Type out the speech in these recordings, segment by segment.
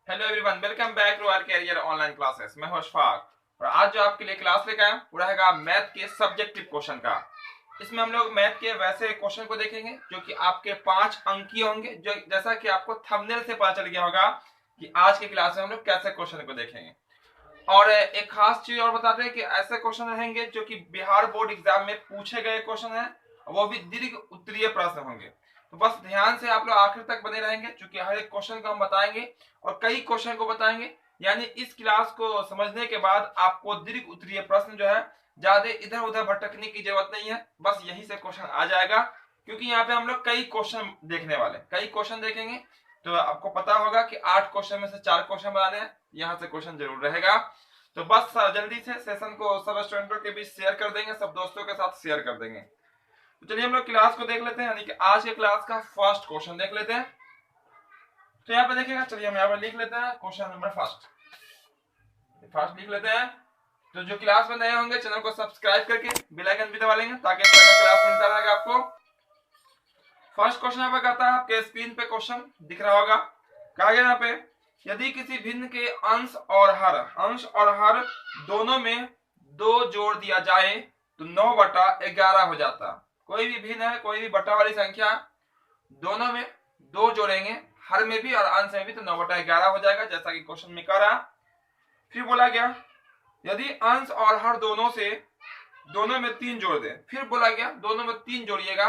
Hello everyone, welcome back to our career online classes. मैं हूं अशफाक और आज जो आपके लिए क्लास लेकर आया वो रहेगा मैथ के सब्जेक्टिव क्वेश्चन का। इसमें हम लोग मैथ के वैसे क्वेश्चन को देखेंगे जो कि आपके 5 अंकीय होंगे, जो जैसा कि आपको थंबनेल से पता चल गया होगा कि आज की क्लास में हम लोग कैसे क्वेश्चन को देखेंगे। और एक खास चीज और बताते हैं कि ऐसे क्वेश्चन रहेंगे जो कि बिहार बोर्ड एग्जाम में पूछे गए क्वेश्चन है, वो भी दीर्घ उत्तरीय प्रश्न होंगे। तो बस ध्यान से आप लोग आखिर तक बने रहेंगे, क्योंकि हर एक क्वेश्चन को हम बताएंगे और कई क्वेश्चन को बताएंगे। यानी इस क्लास को समझने के बाद आपको दीर्घ उत्तरीय प्रश्न जो है ज्यादा इधर उधर भटकने की जरूरत नहीं है, बस यही से क्वेश्चन आ जाएगा। क्योंकि यहाँ पे हम लोग कई क्वेश्चन देखने वाले, कई क्वेश्चन देखेंगे। तो आपको पता होगा कि 8 क्वेश्चन में से 4 क्वेश्चन बनाने हैं, यहाँ से क्वेश्चन जरूर रहेगा। तो बस जल्दी से सेशन को सब स्टूडेंटों के बीच शेयर कर देंगे, सब दोस्तों के साथ शेयर कर देंगे। तो चलिए हम लोग क्लास को देख लेते हैं, यानी कि आज के क्लास का फर्स्ट क्वेश्चन देख लेते हैं। तो यहाँ पे देखिएगा, चलिए हम यहाँ पे लिख लेते हैं क्वेश्चन नंबर फर्स्ट लिख लेते हैं। तो जो क्लास में नए होंगे चैनल को सब्सक्राइब करके बेल आइकन भी दबा लेंगे ताकि क्लास मिलता रहेगा आपको। फर्स्ट क्वेश्चन यहाँ पे कहता है, आपके स्क्रीन पे क्वेश्चन दिख रहा होगा। कहा गया यहाँ पे, यदि किसी भिन्न के अंश और हर दोनों में 2 जोड़ दिया जाए तो 9/11 हो जाता। कोई भी भिन्न है, कोई भी बटा वाली संख्या, दोनों में 2 जोड़ेंगे, हर में भी और अंश में भी, तो 9/11 हो जाएगा, जैसा कि क्वेश्चन में कह रहा। फिर बोला गया यदि अंश और हर दोनों में 3 जोड़ दे, फिर बोला गया दोनों में 3 जोड़िएगा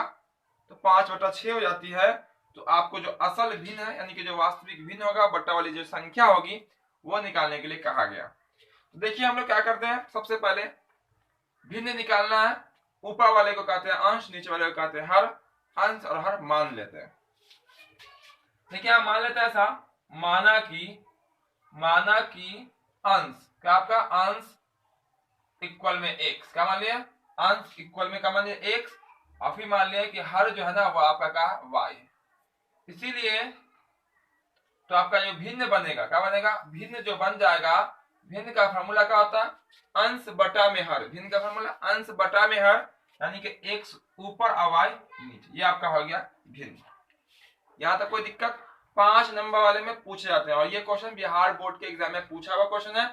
तो 5/6 हो जाती है। तो आपको जो असल भिन्न है, यानी कि जो वास्तविक भिन्न होगा, बट्टा वाली जो संख्या होगी, वो निकालने के लिए कहा गया। तो देखिए हम लोग क्या करते हैं, सबसे पहले भिन्न निकालना है। ऊपर वाले को कहते हैं अंश, नीचे वाले को कहते हैं हर। अंश और हर मान लेते हैं। देखिए हम मान लेते हैं ऐसा, माना कि अंश क्या, आपका अंश इक्वल में x, क्या मान लिया, अंश इक्वल में क्या मान लिया, x। और फिर मान लिया कि हर जो है ना वो आपका क्या, y। इसीलिए तो आपका जो भिन्न बनेगा, क्या बनेगा, भिन्न जो बन जाएगा, भिन्न का फार्मूला क्या होता है, अंश बटा में हर। भिन्न का फार्मूला अंश बटा में हर, यानी कि x ऊपर और y नीचे, ये आपका हो गया भिन्न। यहां तक कोई दिक्कत? 5 नंबर वाले में पूछे जाते हैं और ये क्वेश्चन बिहार बोर्ड के एग्जाम में पूछा हुआ क्वेश्चन है।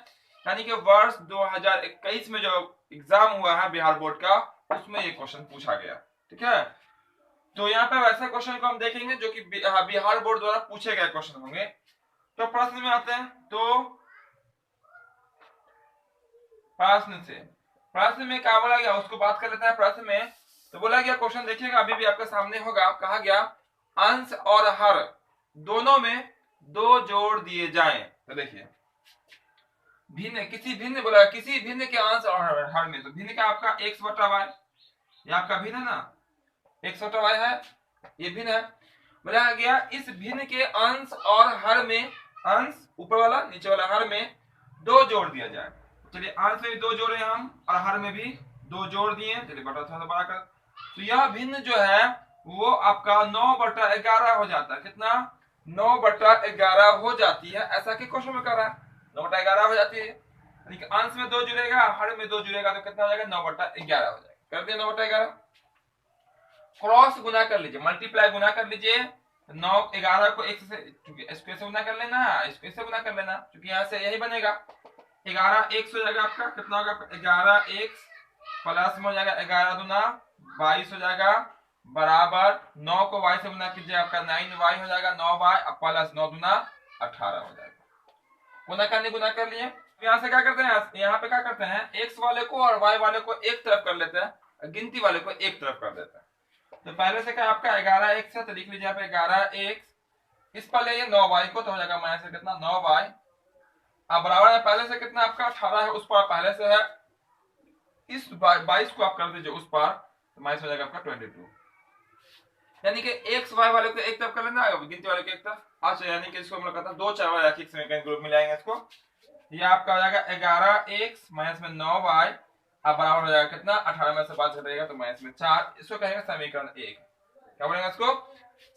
यानी कि वर्ष 2021 में जो एग्जाम हुआ है बिहार बोर्ड का, उसमें ये क्वेश्चन पूछा गया। ठीक है, तो यहाँ पे वैसे क्वेश्चन को हम देखेंगे जो कि बिहार बोर्ड द्वारा पूछे गए क्वेश्चन होंगे। तो प्रश्न में आते हैं, तो प्रश्न में क्या बोला गया उसको बात कर लेते हैं। प्रश्न में तो बोला गया, क्वेश्चन देखिएगा अभी भी आपके सामने होगा। कहा गया अंश और हर दोनों में 2 जोड़ दिए जाएं। तो देखिए भिन्न, किसी भिन्न बोला, किसी भिन्न के अंश और हर में, तो भिन्न का आपका x/y, ये आपका भिन्न है ना, x/y है, ये भिन्न है। बोला गया इस भिन्न के अंश और हर में, अंश ऊपर वाला नीचे वाला, हर में 2 जोड़ दिया जाए। चलिए अंश में भी 2 जोड़े हम और हर में भी 2 जोड़ दिए। चलिए बटा थोड़ा सा बड़ा कर, तो यह भिन्न जो है वो आपका 9/11 हो जाता है। कितना, 9/11 हो जाती है, ऐसा कि क्वेश्चन में कर रहा है 9/11 हो जाती है। यानी कि अंश में 2 जुड़ेगा, हर में 2 जुड़ेगा, तो कितना हो जाएगा, 9/11 हो जाएगा। कर दिया 9/11, क्रॉस गुना कर लीजिए, मल्टीप्लाई गुना कर लीजिए। 9/11 को x से, इसको से गुना कर लेना, इसको इससे गुना कर लेना, क्योंकि यहाँ से यही बनेगा। 11x हो जाएगा आपका, कितना होगा आपका 11x, प्लस में हो जाएगा 11 दूना 22 हो जाएगा, बराबर 9 को y से गुना कीजिए, आपका 9y हो जाएगा, 9y प्लस 9 दूना 18 हो जाएगा। गुना कर लिए। यहाँ से क्या करते हैं, यहाँ पे क्या करते हैं, x वाले को और y वाले को एक तरफ कर लेते हैं, गिनती वाले को एक तरफ कर देते हैं। तो पहले से क्या आपका 11x है, तो लिख लीजिए यहाँ पे 11x, इस पर ले 9y को, तो हो जाएगा माइनस कितना 9y। अब बराबर है, पहले से कितना आपका 18 है, उस पर पहले से है, इस 22 को आप कर दीजिए उस पर, तो माइनस हो जाएगा आपका 22। यानी कि x y वाले को एक तरफ कर लेना, गिनती वाले को एक तरफ। अच्छा, यानी कि इसको हम लोग कहते हैं 2 4 वाले एक समीकरण ग्रुप में लाएंगे इसको। ये आपका हो जाएगा 11x माइनस में 9y, अब बराबर हो जाएगा कितना, 18 में से 5 घटेगा तो माइनस में 4। इसको कहेंगे समीकरण 1। क्या बोलेंगे इसको,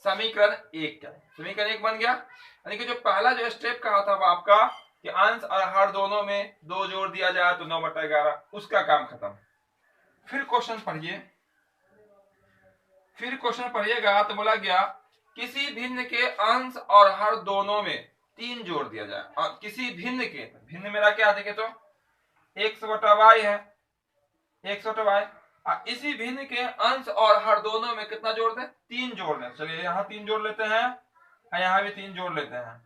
समीकरण 1 का। समीकरण 1 बन गया। यानी कि जो पहला जो स्टेप का होता है वो आपका कि अंश और हर दोनों में 2 जोड़ दिया जाए तो 9/11, उसका काम खत्म। फिर क्वेश्चन पढ़िएगा, तो बोला गया किसी भिन्न के अंश और हर दोनों में 3 जोड़ दिया जाए और किसी भिन्न के, भिन्न मेरा क्या देखे तो x बटा y है, x बटा y, और इसी भिन्न के अंश और हर दोनों में कितना जोड़ दें, 3 जोड़ दें। चलिए यहाँ 3 जोड़ लेते हैं और यहाँ भी 3 जोड़ लेते हैं,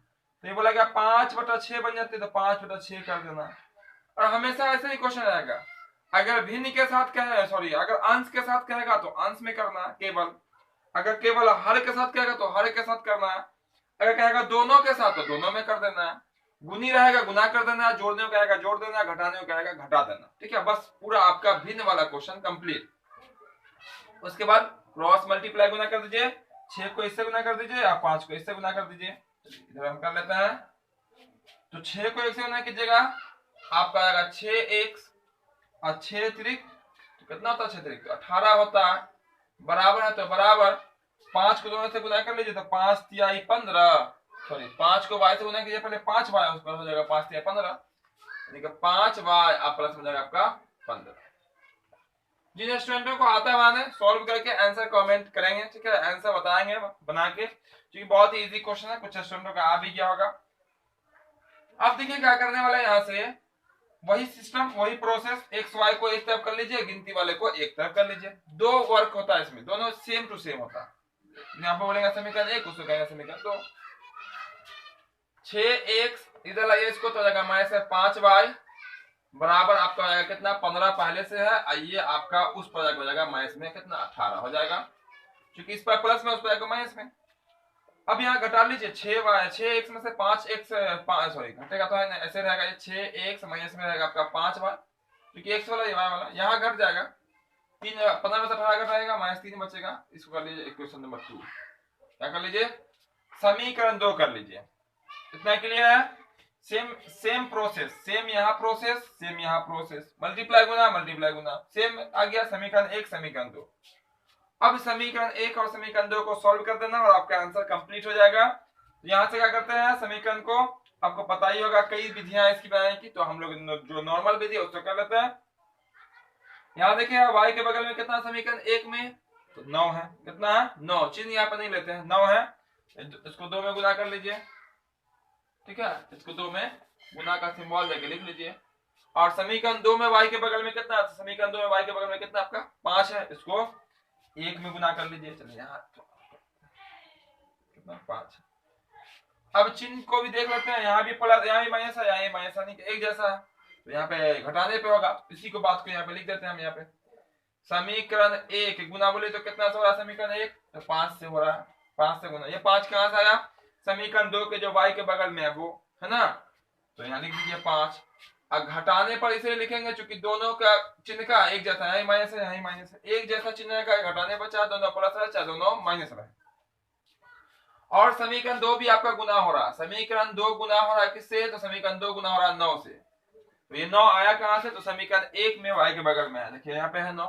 तो ये बोला क्या 5/6 बन जाती है, तो 5/6 कर देना। और हमेशा ऐसे ही क्वेश्चन रहेगा, अगर भिन्न के साथ कहे, सॉरी अगर अंश के साथ कहेगा तो अंश में करना है केवल, अगर केवल हर के साथ कहेगा तो हर के साथ करना है, अगर कहेगा दोनों के साथ तो दोनों में कर देना है, गुनी रहेगा गुना कर देना है, जोड़ने को कहेगा जोड़ देना, घटाने को कहेगा घटा देना। ठीक है, बस पूरा आपका भिन्न वाला क्वेश्चन कंप्लीट। उसके बाद क्रॉस मल्टीप्लाई गुना कर दीजिए, 6 को इससे गुना कर दीजिए, आप 5 को इससे गुना कर दीजिए। इधर हम कर लेते हैं, तो 6 को 1 से गुना कीजिएगा, आपका आएगा 6x और 6 त्रिक, तो कितना होता है 6 त्रिक, तो 18 होता है, बराबर है, तो बराबर 5 को दोनों से गुना कर लीजिए, तो 5 तिहाई 15, सॉरी 5 को y से गुना कीजिए, पहले 5y उस पर हो जाएगा 5 तिहाई 15, यानी कि 5y आप प्लस हो जाएगा आपका 15। जिन स्टूडेंटों को आता है सॉल्व करके आंसर कमेंट करेंगे, ठीक है, आंसर बताएंगे बना के, क्योंकि बहुत ही इजी क्वेश्चन है, कुछ स्टूडेंटों का आ भी गया होगा। अब देखिए क्या करने वाला है, यहाँ से वही सिस्टम वही प्रोसेस, एक्स वाई को एक तरफ कर लीजिए, गिनती वाले को एक तरफ कर लीजिए, दो वर्क होता है इसमें, दोनों सेम टू सेम होता है। यहाँ पे बोलेंगे समीकरण 1, उसको कहेंगे समीकरण 2। 6x इधर लाइए इसको, तो जाएगा माइनस 5y बराबर आपका हो जाएगा कितना 15 पहले से है, आइए आपका उस पर हो जाएगा माइनस में कितना 18 हो जाएगा, क्योंकि इस पर प्लस में उस पर माइनस में। अब यहाँ घटा लीजिए 6x में से 5x, सॉरी घटेगा तो है ना, ऐसे रहेगा, ये 6x माइनस में रहेगा आपका 5y, क्योंकि x वाला ये y वाला यहाँ घट जाएगा, 15 में से 18 घटाएगा, -3 बचेगा। इसको कर लीजिए इक्वेशन नंबर 2, क्या कर लीजिए समीकरण 2 कर लीजिए। इतना क्लियर है, सेम प्रोसेस, सेम यहाँ प्रोसेस, सेम यहाँ प्रोसेस, मल्टीप्लाई गुना सेम आ गया, समीकरण 1 समीकरण 2। अब समीकरण 1 और समीकरण 2 को सॉल्व कर देना और आपका आंसर कंप्लीट हो जाएगा। यहाँ से क्या करते हैं, समीकरण को आपको पता ही होगा, कई विधियां इसकी बनाने की, तो हम लोग जो नॉर्मल विधि है उसको कर लेते हैं। यहाँ देखिए y के बगल में कितना समीकरण 1 में, तो 9 है, कितना है 9, चिन्ह यहाँ पे नहीं लेते हैं, 9 है, इसको 2 में गुना कर लीजिए, ठीक है, इसको 2 में गुना का सिंबल देके लिख लीजिए। और समीकरण 2 में y के बगल में कितना, समीकरण 2 में y के बगल में कितना आपका 5 है, इसको 1 में गुना कर लीजिए। चलिए यहाँ कितना 5। अब चिन्ह को भी देख लेते हैं, यहाँ भी प्लस, यहाँ भी माइनस है, यहाँ भी माइनस है, नहीं एक जैसा है, तो यहाँ पे घटाने पे होगा, इसी को बात को यहाँ पे लिख देते हैं हम। यहाँ पे समीकरण 1 गुना बोले तो कितना से हो रहा है, समीकरण 1 तो 5 से हो रहा है, 5 से गुना, ये 5 कहाँ से आया, समीकरण 2 के जो y के बगल में है वो है ना, तो यहाँ लिख दीजिए 5। अब घटाने पर इसे लिखेंगे क्योंकि दोनों का चिन्ह का एक जैसा है, माइनस है यहाँ माइनस है, एक जैसा चिन्ह का घटाने पर चाहे दोनों प्लस रहे चाहे दोनों माइनस रहे। और समीकरण 2 भी आपका गुना हो रहा है, समीकरण 2 गुना हो रहा है किससे, तो समीकरण 2 गुना हो रहा है 9 से, तो ये 9 आया कहां से, तो समीकरण 1 में y के बगल में है, देखिए यहाँ पे है 9,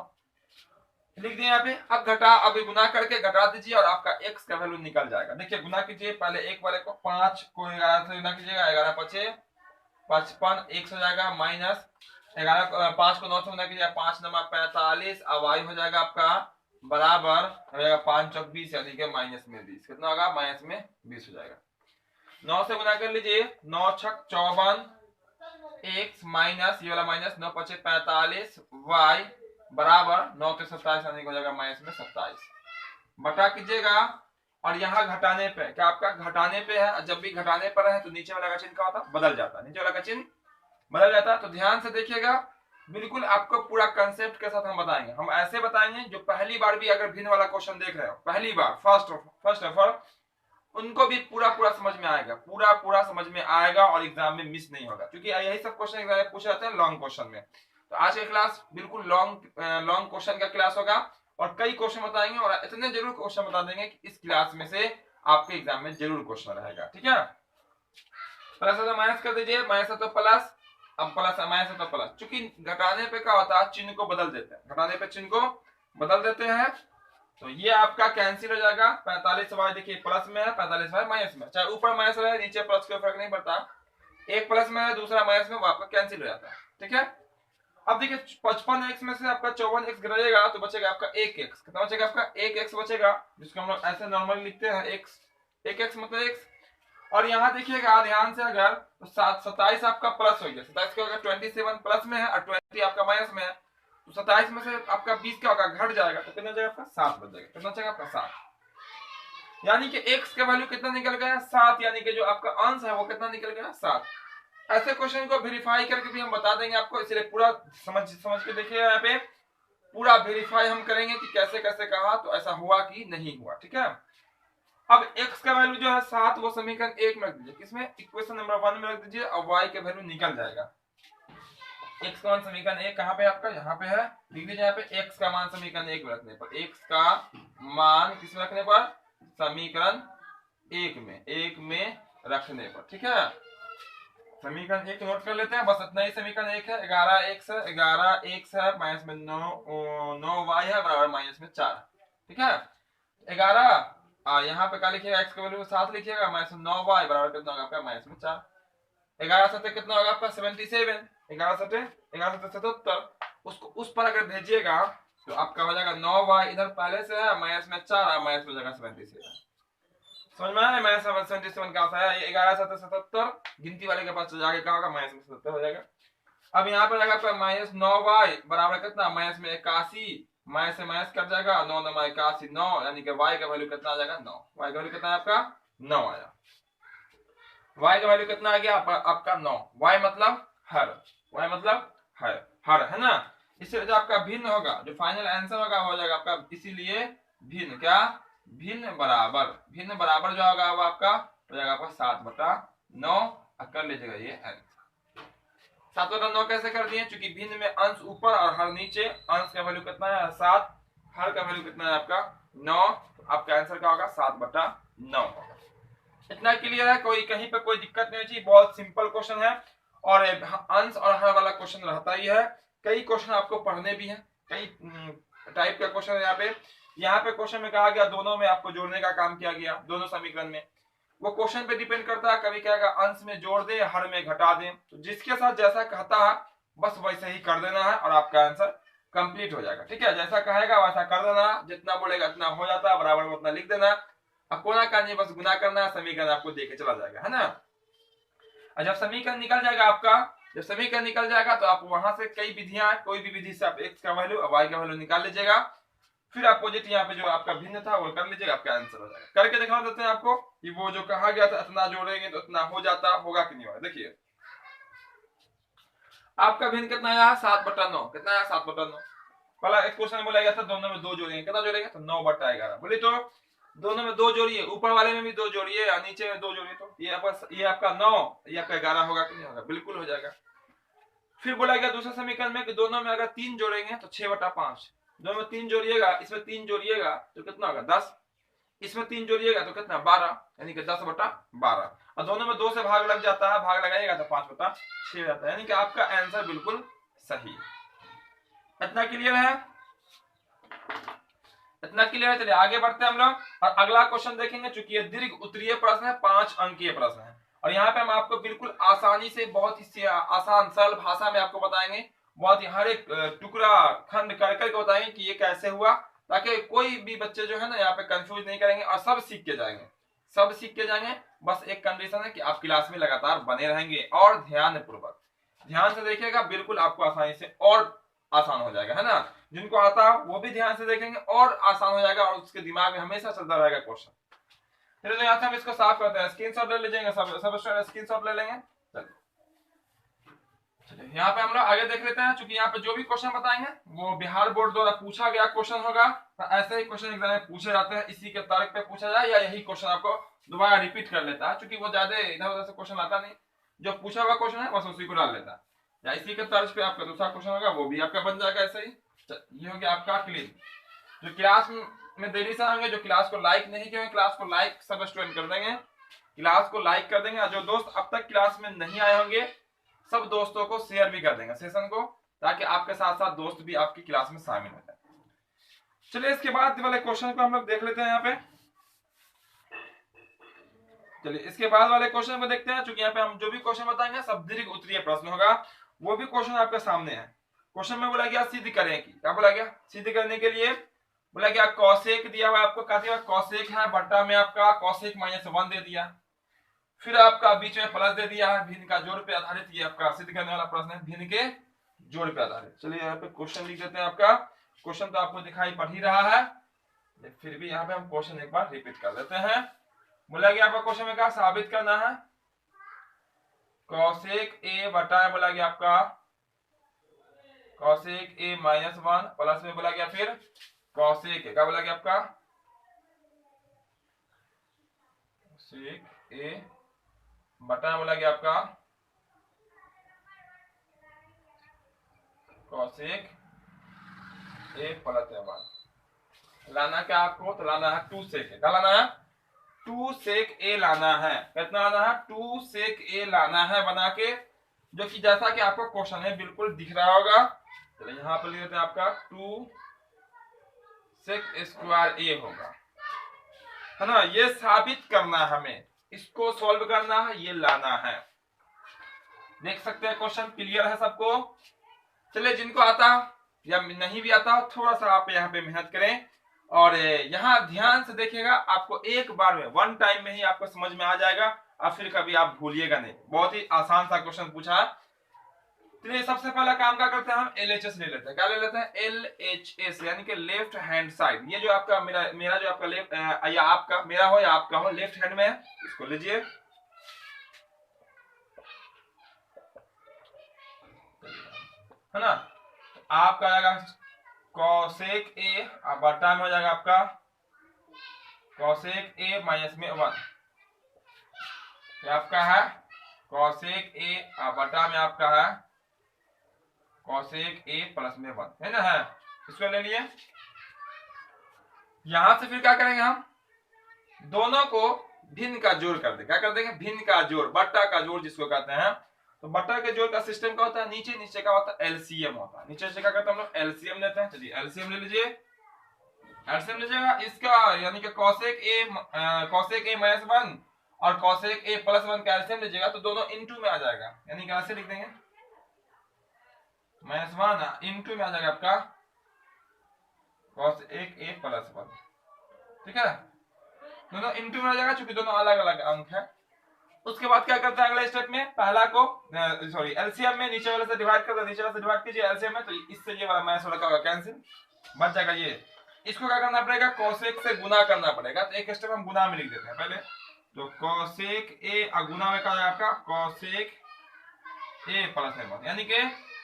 लिख दिए यहाँ पे। अब घटा, अब गुना करके घटा दीजिए और आपका x का वैल्यू निकल जाएगा। देखिए गुना कीजिए, पहले एक वाले को 5 को 11 से गुना कीजिएगा, 11 5 55, x हो जाएगा माइनस 11, 5 को 9 से गुना कीजिएगा, 5 9 45, अब y हो जाएगा आपका बराबर हो जाएगा 5 चौक 20, यानी कि माइनस में 20, कितना होगा माइनस में 20 हो जाएगा। 9 से गुना कर लीजिए, 9 छक 54, x माइनस ये वाला माइनस 9 5 45, y बराबर 9 के 27, यानी हो जाएगा माइनस में 27, बटा कीजिएगा। और यहाँ घटाने पे क्या आपका घटाने पे है, जब भी घटाने पर है तो नीचे वाला का चिन्ह क्या होता है, बदल जाता है, नीचे वाला का चिन्ह बदल जाता है। तो ध्यान से देखिएगा, बिल्कुल आपको पूरा कंसेप्ट के साथ हम बताएंगे, हम ऐसे बताएंगे जो पहली बार भी अगर भिन्न वाला क्वेश्चन देख रहे हो, पहली बार फर्स्ट ऑफ ऑल, उनको भी पूरा समझ में आएगा, पूरा समझ में आएगा और एग्जाम में मिस नहीं होगा, क्योंकि यही सब क्वेश्चन एग्जाम में पूछे जाते हैं लॉन्ग क्वेश्चन में। तो आज का क्लास बिल्कुल लॉन्ग क्वेश्चन का क्लास होगा और कई क्वेश्चन बताएंगे और इतने जरूर क्वेश्चन बता देंगे कि इस क्लास में से आपके एग्जाम में जरूर क्वेश्चन रहेगा, ठीक है। प्लस है तो माइनस कर दीजिए, माइनस है तो प्लस, अब प्लस माइनस है तो प्लस, चूंकि घटाने पे क्या होता है चिन्ह को बदल देते हैं, घटाने पे चिन्ह को बदल देते हैं, तो ये आपका कैंसिल हो जाएगा। 45y देखिए प्लस में है, 45y माइनस में, चाहे ऊपर माइनस रहे नीचे प्लस कोई फर्क नहीं पड़ता, एक प्लस में है दूसरा माइनस में, वो आपका कैंसिल हो जाता है, ठीक है। अब देखिए 55x में से आपका 54x घटाइएगा तो बचेगा आपका 1x, कितना बचेगा आपका 1x बचेगा, जिसको हम लोग ऐसे नॉर्मली लिखते हैं x, 1x मतलब x, और यहाँ देखिएगा ध्यान से, अगर तो 27 आपका प्लस हो गया, 27 का अगर 27 प्लस में है और 20 आपका माइनस में है, तो 27 में से आपका 20 क्या होगा, घट जाएगा, तो कितना जाएगा आपका 7 बच जाएगा। कितना जाएगा आपका 7, यानी कि x का वैल्यू कितना निकल गया 7, यानी कि जो आपका अंश है वो कितना निकल गया 7। ऐसे क्वेश्चन को वेरीफाई करके भी हम बता देंगे आपको, इसलिए पूरा समझ के देखिए, यहाँ पे पूरा वेरीफाई हम करेंगे कि कैसे कैसे कहा तो ऐसा हुआ कि नहीं हुआ, ठीक है। अब x का वैल्यू जो है 7 वो समीकरण 1 में रख दीजिए, किसमें, इक्वेशन नंबर 1 में रख दीजिए, और y का वैल्यू निकल जाएगा। x का मान समीकरण 1 कहाँ पे आपका, यहाँ पे है, लिख दीजिए यहाँ पे x का मान समीकरण 1 में रखने पर, x का मान किसमें रखने पर, समीकरण 1 में रखने पर, ठीक है। समीकरण 1 नोट कर लेते हैं, बस इतना ही समीकरण 1 है। 11x है माइनस में 9y है बराबर माइनस में 4, ठीक है। 11 यहाँ पे क्या लिखिएगा, x का वैल्यू 7 लिखिएगा, माइनस 9y बराबर कितना होगा आपका माइनस में 4। 11 7 कितना होगा आपका 77, 11 7 77, उसको उस पर अगर भेजिएगा तो आपका हो जाएगा 9y इधर पहले से है माइनस में 4 माइनस में जाएगा 77। समझ में आया, माइनस 77 का है, ये 11 7 77 गिनती वाले के पास जाके क्या होगा माइनस में 77 हो जाएगा। अब यहाँ पे जाएगा आपका माइनस 9y बराबर कितना, माइनस में 81, माइनस से माइनस कट जाएगा, 9 9 81 9, यानी कि y का वैल्यू कितना आ जाएगा 9, y का वैल्यू कितना है आपका 9 आया। y का वैल्यू कितना आ गया आपका 9, y मतलब हर, y मतलब हर है ना। इससे जो आपका भिन्न होगा, जो फाइनल आंसर होगा हो जाएगा आपका, इसीलिए भिन्न क्या, भिन्न बराबर जो होगा वो आपका हो जाएगा आपका 7/9, कर लीजिएगा ये आंसर। 7/9 कैसे कर दिए, क्योंकि भिन्न में अंश ऊपर और हर नीचे, अंश का वैल्यू कितना है 7, हर का वैल्यू कितना है आपका 9, तो आपका आंसर क्या होगा 7/9 होगा। इतना क्लियर है, कोई कहीं पे कोई दिक्कत नहीं चाहिए, बहुत सिंपल क्वेश्चन है, और अंश और हर वाला क्वेश्चन रहता ही है। कई क्वेश्चन आपको पढ़ने भी हैं, कई टाइप का क्वेश्चन है यहाँ पे क्वेश्चन में कहा गया दोनों में आपको जोड़ने का काम किया गया, दोनों समीकरण में, वो क्वेश्चन पे डिपेंड करता है, कभी कहेगा अंश में जोड़ दे, हर में घटा दे, तो जिसके साथ जैसा कहता है बस वैसे ही कर देना है और आपका आंसर कंप्लीट हो जाएगा, ठीक है। जैसा कहेगा वैसा कर देना, जितना बोलेगा उतना हो जाता है, बराबर में उतना लिख देना, कोना का नहीं बस गुना करना है, समीकरण आपको देके चला जाएगा, है ना। और जब समीकरण निकल जाएगा आपका, जब समीकरण निकल जाएगा तो आप वहां से कई विधियां, कोई भी विधि से आप x का वैल्यू और y का वैल्यू निकाल लीजिएगा, फिर अपोजिट यहाँ पे जो आपका भिन्न था वो कर लीजिएगा, आपका आंसर हो जाएगा। करके दिखा देते हैं आपको कि वो जो कहा गया था इतना जोड़ेंगे तो इतना हो जाता, होगा कि नहीं होगा। देखिए आपका भिन्न कितना आया 7/9, कितना आया 7/9। पहला एक क्वेश्चन बोला गया था दोनों में 2 जोड़ेंगे, कितना जोड़ेंगे तो 9/11, बोले तो दोनों में 2 जोड़िए, ऊपर वाले में भी 2 जोड़िए और नीचे में 2 जोड़िए, तो ये आपका 9, ये आपका 11 होगा कि नहीं होगा, बिल्कुल हो जाएगा। फिर बोला गया दूसरे समीकरण में कि दोनों में अगर 3 जोड़ेंगे तो 6/5, दोनों में 3 जोड़िएगा, इसमें 3 जोड़िएगा तो कितना होगा 10, इसमें 3 जोड़िएगा तो कितना 12, यानी कि 10/12, और दोनों में 2 से भाग लग जाता है, भाग लगाइएगा तो 5/6 हो जाता है, यानी कि आपका आंसर बिल्कुल सही। इतना क्लियर है, इतना क्लियर है। चलिए आगे बढ़ते हैं हम लोग, और अगला क्वेश्चन देखेंगे, चूंकि ये दीर्घ उत्तरीय प्रश्न है, 5 अंकीय प्रश्न है, और यहाँ पे हम आपको बिल्कुल आसानी से, बहुत ही आसान सरल भाषा में आपको बताएंगे, बहुत ही हर एक टुकड़ा खंड कर करके बताएंगे कि ये कैसे हुआ, ताकि कोई भी बच्चे जो है ना यहाँ पे कंफ्यूज नहीं करेंगे, और सब सीख के जाएंगे, सब सीख के जाएंगे। बस एक कंडीशन है कि आप क्लास में लगातार बने रहेंगे और ध्यान पूर्वक, ध्यान से देखिएगा, बिल्कुल आपको आसानी से और आसान हो जाएगा, है ना। जिनको आता है वो भी ध्यान से देखेंगे और आसान हो जाएगा, और उसके दिमाग में हमेशा चलता रहेगा क्वेश्चन। फिर तो यहाँ से हम इसको साफ करते हैं, स्क्रीनशॉट ले लीजिएगा, सब स्क्रीनशॉट ले लेंगे। चलिए यहाँ पे हम लोग आगे देख लेते हैं, चूंकि यहाँ पे जो भी क्वेश्चन बताएंगे वो बिहार बोर्ड द्वारा पूछा गया क्वेश्चन होगा, तो ऐसे ही क्वेश्चन एग्जाम में पूछे जाते हैं, इसी के तर्क पे पूछा जाए या यही क्वेश्चन आपको दोबारा रिपीट कर लेता है, क्योंकि वो ज्यादा इधर उधर से क्वेश्चन आता नहीं, जो पूछा हुआ क्वेश्चन है बस उसी को डाल लेता है, या इसी के तर्ज पे आपका दूसरा क्वेश्चन होगा वो भी आपका बन जाएगा ऐसे ही। ये हो गया आपका क्लियर। जो क्लास में देरी से आएंगे, जो क्लास को लाइक नहीं किए, क्लास को लाइक सब स्टूडेंट कर देंगे, क्लास को लाइक कर देंगे, और जो दोस्त अब तक क्लास में नहीं आए होंगे सब दोस्तों को शेयर भी कर देंगे सेशन को, ताकि आपके साथ साथ दोस्त भी आपकी क्लास में शामिल हो जाए। चलिए इसके बाद वाले क्वेश्चन को हम लोग देख लेते हैं यहाँ पे। चलिए इसके बाद वाले क्वेश्चन को देखते हैं, चूंकि यहाँ पे हम जो भी क्वेश्चन बताएंगे सब दीर्घ उत्तरीय प्रश्न होगा, वो भी क्वेश्चन आपके सामने है। क्वेश्चन में बोला गया सिद्ध करें की, क्या बोला गया, सिद्ध करने के लिए बोला गया कौशिक दिया हुआ आपको, क्या दिया कौशिक है बट्टा में आपका कौशिक -1 दे दिया। फिर आपका बीच में प्लस दे दिया है, भिन्न का जोड़ पे आधारित, ये आपका सिद्ध करने वाला प्रश्न है, भिन्न के जोड़ पे आधारित। चलिए यहाँ पे क्वेश्चन लिख देते हैं। आपका क्वेश्चन तो आपको दिखाई पड़ ही रहा है, फिर भी यहाँ पे हम क्वेश्चन एक बार रिपीट कर देते हैं। बोला गया आपका क्वेश्चन में कहा साबित करना है कौशिक ए बटा बोला गया आपका कौशिक ए -1 प्लस में बोला गया फिर कौशिक क्या बोला गया आपका कौशिक ए बटा बोला गया आपका कौशिक ए प्लस 1। लाना क्या आपको, तो लाना है 2 सेक, क्या लाना है 2 सेक ए लाना है। कितना लाना है 2 सेक ए लाना है बना के, जो कि जैसा कि आपको क्वेश्चन है बिल्कुल दिख रहा होगा। चलिए यहाँ पर लिख देते हैं आपका 2 सेक स्क्वायर ए होगा, है ना। ये साबित करना है हमें, इसको सॉल्व करना है, ये लाना है। देख सकते हैं क्वेश्चन क्लियर है सबको। चलिए जिनको आता या नहीं भी आता थोड़ा सा आप यहाँ पे मेहनत करें और यहाँ ध्यान से देखिएगा, आपको एक बार में 1 टाइम में ही आपको समझ में आ जाएगा और फिर कभी आप भूलिएगा नहीं। बहुत ही आसान सा क्वेश्चन पूछा है। चलिए सबसे पहला काम क्या करते हैं, हम LHS ले लेते हैं। क्या ले लेते हैं LHS, यानी कि लेफ्ट हैंड साइड। ये जो आपका मेरा जो आपका लेफ्ट या आपका मेरा हो या आपका हो लेफ्ट हैंड में है, इसको लीजिए। है ना, आपका आएगा कौशिक ए बटा में हो जाएगा आपका कौशिक ए माइनस में 1। आपका है कौशिक ए बटा में आपका है कौशिक ए प्लस में 1, है ना। है इसको ले लिए। यहां से फिर क्या करेंगे, हम दोनों को भिन्न का जोड़ कर देंगे। क्या कर देंगे, भिन्न का जोड़, बट्टा का जोड़ जिसको कहते हैं। तो बट्टा के जोड़ का सिस्टम क्या होता है, नीचे नीचे का होता है एलसीएम होता है। नीचे से क्या करते हैं हम लोग एलसीएम लेते हैं। चलिए एलसीएम ले लीजिए। एलसीएम लीजिएगा इसका, यानी कि कौशिक ए -1 और कौशिक ए प्लस 1 का एलसीएम लीजिएगा तो दोनों इनटू में आ जाएगा, यानी कि ऐसे लिख देंगे -1 इनटू में आ जाएगा आपका कौशिक ए प्लस 1। ठीक है, दोनों इनटू में आ जाएगा चूंकि दोनों अलग अलग अंक है। उसके बाद क्या करता है अगले स्टेप में, पहला को सॉरी एलसीएम में नीचे वाले से डिवाइड कर दो, नीचे वाले से डिवाइड कीजिए एलसीएम में, तो इससे ये वाला माइनस वाला क्या होगा कैंसिल, बच जाएगा ये। इसको क्या करना पड़ेगा, कौशिक से गुना करना पड़ेगा। तो एक स्टेप हम गुना में लिख देते हैं पहले। तो कौशिक ए गुना में क्या होगा आपका कौशिक ए प्लस 1, यानी कि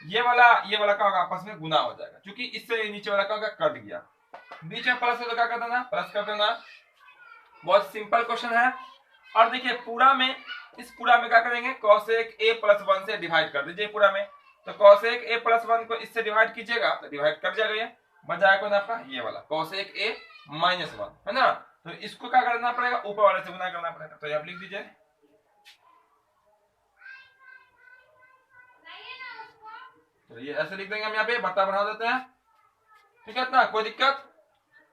ये वाला क्या होगा आपस में गुना हो जाएगा, क्योंकि इससे नीचे वाला क्या होगा कट गया। बीच में प्लस है तो क्या कर देना, प्लस कर देना। बहुत सिंपल क्वेश्चन है। और देखिए पूरा में, इस पूरा में क्या करेंगे, कौशिक a प्लस 1 से डिवाइड कर दीजिए पूरा में। तो कौशिक a प्लस 1 को इससे डिवाइड कीजिएगा तो डिवाइड कर जाएगा, ये बच जाएगा कौन आपका ये वाला कौशिक a -1, है ना। तो इसको क्या करना पड़ेगा, ऊपर वाले से गुना करना पड़ेगा। तो आप लिख दीजिए, तो ये ऐसे लिख देंगे हम यहाँ पे, बट्टा बना देते हैं। ठीक है ना, कोई दिक्कत।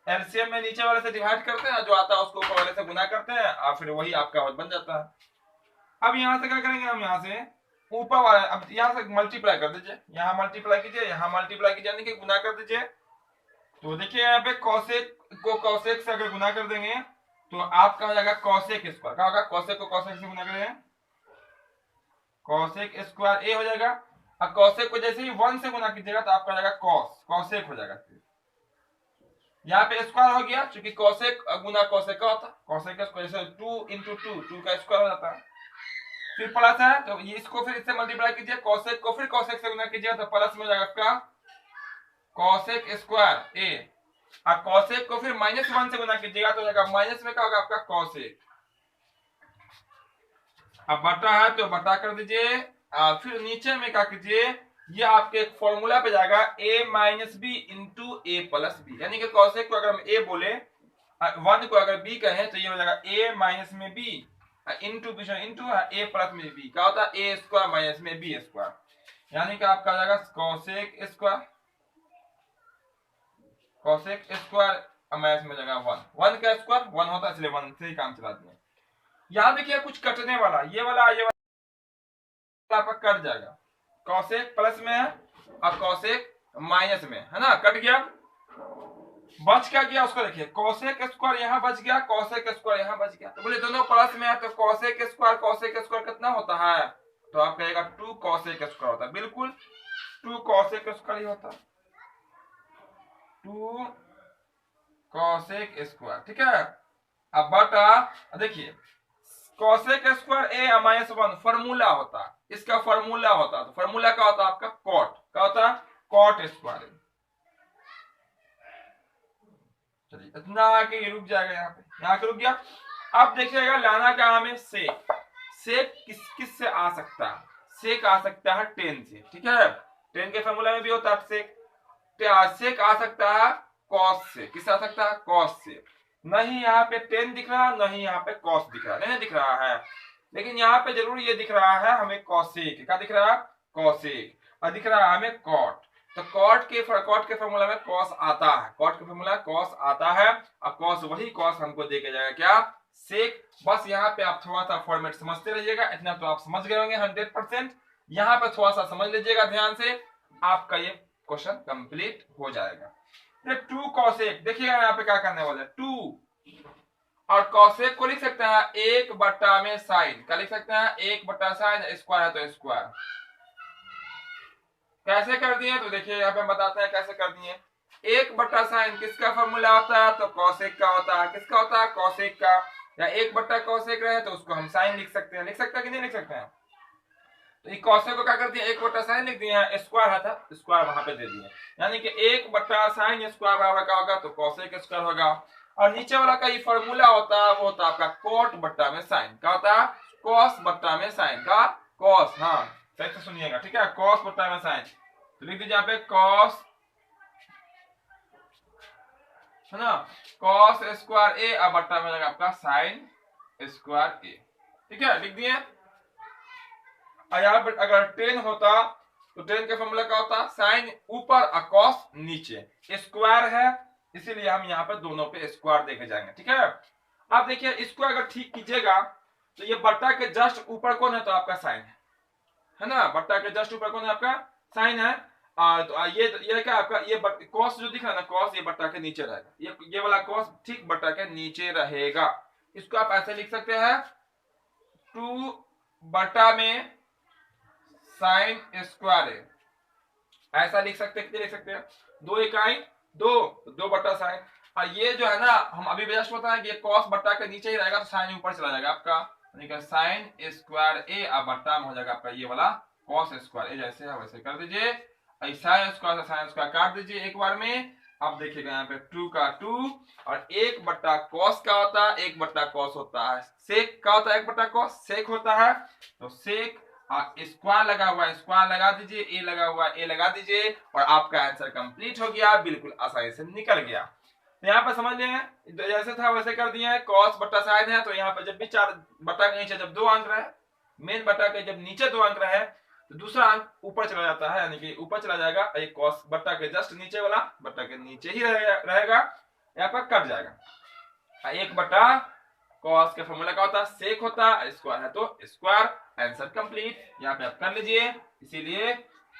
एलसीएम में नीचे वाले से डिवाइड करते हैं, जो आता है उसको ऊपर वाले से गुना करते हैं और फिर वही आपका बन जाता है। अब यहाँ से क्या करेंगे, हम यहाँ से ऊपर वाले, अब यहाँ से मल्टीप्लाई कर दीजिए, यहाँ मल्टीप्लाई कीजिए, यहाँ मल्टीप्लाई कीजिए, यानी कि गुना कर दीजिए। तो देखिए यहाँ पे कौशिक को कौशिक से अगर गुना कर देंगे तो आपका हो जाएगा कौशिक स्क्वायर। क्या होगा, कौशिक को कौशिक से गुना करेंगे कौशिक स्क्वायर ए हो जाएगा। और कौशिक को जैसे ही 1 से गुना कीजिएगा तो आपका हो जाएगा कौशिक हो जाएगा। यहाँ पे स्क्वायर हो गया, क्योंकि कौशिक गुना कौशिक का होता है, कौशिक का स्क्वायर जैसे 2 × 2 का स्क्वायर हो जाता है। फिर प्लस है तो ये इसको फिर इससे मल्टीप्लाई कीजिए, कौशिक को फिर कौशिक से गुना कीजिए तो प्लस में हो जाएगा आपका कौशिक स्क्वायर ए। और कौशिक को फिर -1 से गुना कीजिएगा तो हो जाएगा माइनस में क्या होगा आपका कौशिक। अब बटा है तो बटा कर दीजिए, फिर नीचे में क्या कीजिए, ये आपके एक फॉर्मूला पे जाएगा a - b × a + b, यानी कि कौशिक को अगर हम a बोले, 1 को अगर b कहें तो ये हो जाएगा a - में b इंटू a प्लस में b, क्या होता है a स्क्वायर माइनस में b स्क्वायर, यानी कि आपका आ जाएगा कौशिक स्क्वायर माइनस में जाएगा 1 का स्क्वायर 1 होता है, इसलिए 1 से ही काम चला दिए। यहाँ देखिए कुछ कटने वाला, ये वाला आपका कट जाएगा, कौशिक प्लस में है और कौशिक माइनस में, है ना, कट गया। बच क्या गया उसको देखिए, कोसेक स्क्वायर यहाँ बच गया, कोसेक स्क्वायर यहाँ बच गया, तो बोले दोनों प्लस में है तो कोसेक स्क्वायर कितना होता है, तो आप कहेगा 2 कोसेक स्क्वायर होता है, बिल्कुल 2 कोसेक स्क्वायर ही होता है, 2 कोसेक स्क्वायर, ठीक है। अब बटा देखिए कोसेक स्क्वायर ए माइनस 1 फॉर्मूला होता है, इसका फॉर्मूला होता है, तो फॉर्मूला क्या होता है आपका कॉट, क्या होता है कॉट स्क्वायर। चलिए इतना आके ये रुक जाएगा, यहाँ के रुक गया। अब देखिएगा लाना क्या हमें सेक, सेक किस से आ सकता है, सेक आ सकता है 10 से, ठीक है, 10 के फॉर्मूला में भी होता है सेक, सेक आ सकता है कॉस से, किस आ सकता है कॉस से, नहीं यहाँ पे 10 दिख रहा, नहीं यहाँ पे कॉस दिख रहा, नहीं दिख रहा है, लेकिन यहाँ पे जरूर ये दिख रहा है हमें कॉसेक, क्या दिख रहा है कॉसेक, और दिख रहा है हमें कॉट, तो कॉट के फॉर्मूला में कॉस आता है, कॉट के फॉर्मूला कॉस आता है, और कॉस वही कॉस हमको दे के जाएगा क्या सेक। बस यहाँ पे आप थोड़ा सा फॉर्मेट समझते रहिएगा, इतना तो आप समझ गए होंगे 100%, यहाँ पे थोड़ा सा समझ लीजिएगा ध्यान से, आपका ये क्वेश्चन कंप्लीट हो जाएगा। 2 कॉसेक देखिएगा यहाँ पे क्या करने वाले 2 और कॉसेक को लिख सकते हैं 1 बटा में साइन, क्या लिख सकते हैं 1 बटा साइन, स्क्वायर है तो स्क्वायर, कैसे कर दिए तो देखिए यहाँ पे बताते हैं कैसे कर दिए। 1 बटा साइन किसका फॉर्मूला होता है, तो कॉसेक का होता है, किसका होता है कॉसेक का, या 1 बटा कॉसेक रहे तो उसको हम साइन लिख सकते हैं, लिख सकते हैं कि नहीं लिख सकते हैं, तो ये कॉसेक को क्या कर दिया 1 बटा साइन लिख दिया, स्क्वायर है था स्क्वायर वहां पे दे दिए, यानी कि 1 बटा साइन स्क्वायर बराबर क्या होगा, तो कॉसेक स्क्वायर होगा, और नीचे वाला का ये फॉर्मूला होता है वो होता है आपका कॉट बट्टा में साइन, क्या होता है कॉस बट्टा में साइन का कॉस, हाँ सही से सुनिएगा, ठीक है, कॉस बट्टा में साइन, तो लिख दीजिए यहाँ पे कॉस, है ना, कॉस स्क्वायर ए अब बट्टा में लगा आपका साइन स्क्वायर ए, ठीक है लिख दिए। और यहाँ पर अगर 10 होता तो 10 का फॉर्मूला क्या होता साइन ऊपर और कॉस नीचे, स्क्वायर है इसीलिए हम यहाँ पे दोनों पे स्क्वायर देखे जाएंगे, ठीक है। अब देखिए इसको अगर ठीक कीजिएगा तो ये बट्टा के जस्ट ऊपर कौन है, तो आपका साइन है ना, बट्टा के जस्ट ऊपर कौन है आपका साइन है, तो ये क्या आपका ये कॉस जो दिख रहा है ना कॉस, ये बट्टा के नीचे रहेगा, ये वाला कॉस ठीक बट्टा के नीचे रहेगा, इसको आप ऐसे लिख सकते हैं 2 बटा में साइन स्क्वायर है, ऐसा लिख सकते हैं, कितने लिख सकते हैं 2 इकाई 2 बटा साइन, और ये जो है ना हम अभी जस्ट बताएं कि ये कॉस बट्टा के नीचे ही रहेगा तो साइन ऊपर चला जाएगा आपका, यानी कि साइन स्क्वायर ए अब बट्टा में हो जाएगा आपका ये वाला कॉस स्क्वायर ए, जैसे है वैसे कर दीजिए, साइन स्क्वायर से साइन स्क्वायर काट दीजिए एक बार में। अब देखिएगा यहाँ पे 2 का 2 और 1 बट्टा कॉस का होता है, 1 बट्टा कॉस होता है, सेक का होता है 1 बट्टा कॉस सेक होता है, तो सेक स्क्वायर लगा हुआ है स्क्वायर लगा दीजिए, ए लगा हुआ है ए लगा दीजिए, और आपका आंसर कंप्लीट हो गया, बिल्कुल आसानी से निकल गया। तो यहाँ पर समझ लें जैसे था वैसे कर दिए, कॉस बट्टा साइन है तो यहाँ पर जब भी 4 बट्टा के नीचे जब 2 अंक रहे, मेन बट्टा के जब नीचे 2 अंक रहे तो दूसरा अंक ऊपर चला जाता है, यानी कि ऊपर चला जाएगा, ये कॉस बट्टा के जस्ट नीचे वाला बट्टा के नीचे ही रहेगा, यहाँ पर कट जाएगा। 1 बट्टा कॉस के फॉर्मूला का होता है सेक होता है, स्क्वायर है तो स्क्वायर, आंसर कंप्लीट यहाँ पे आप कर लीजिए, इसीलिए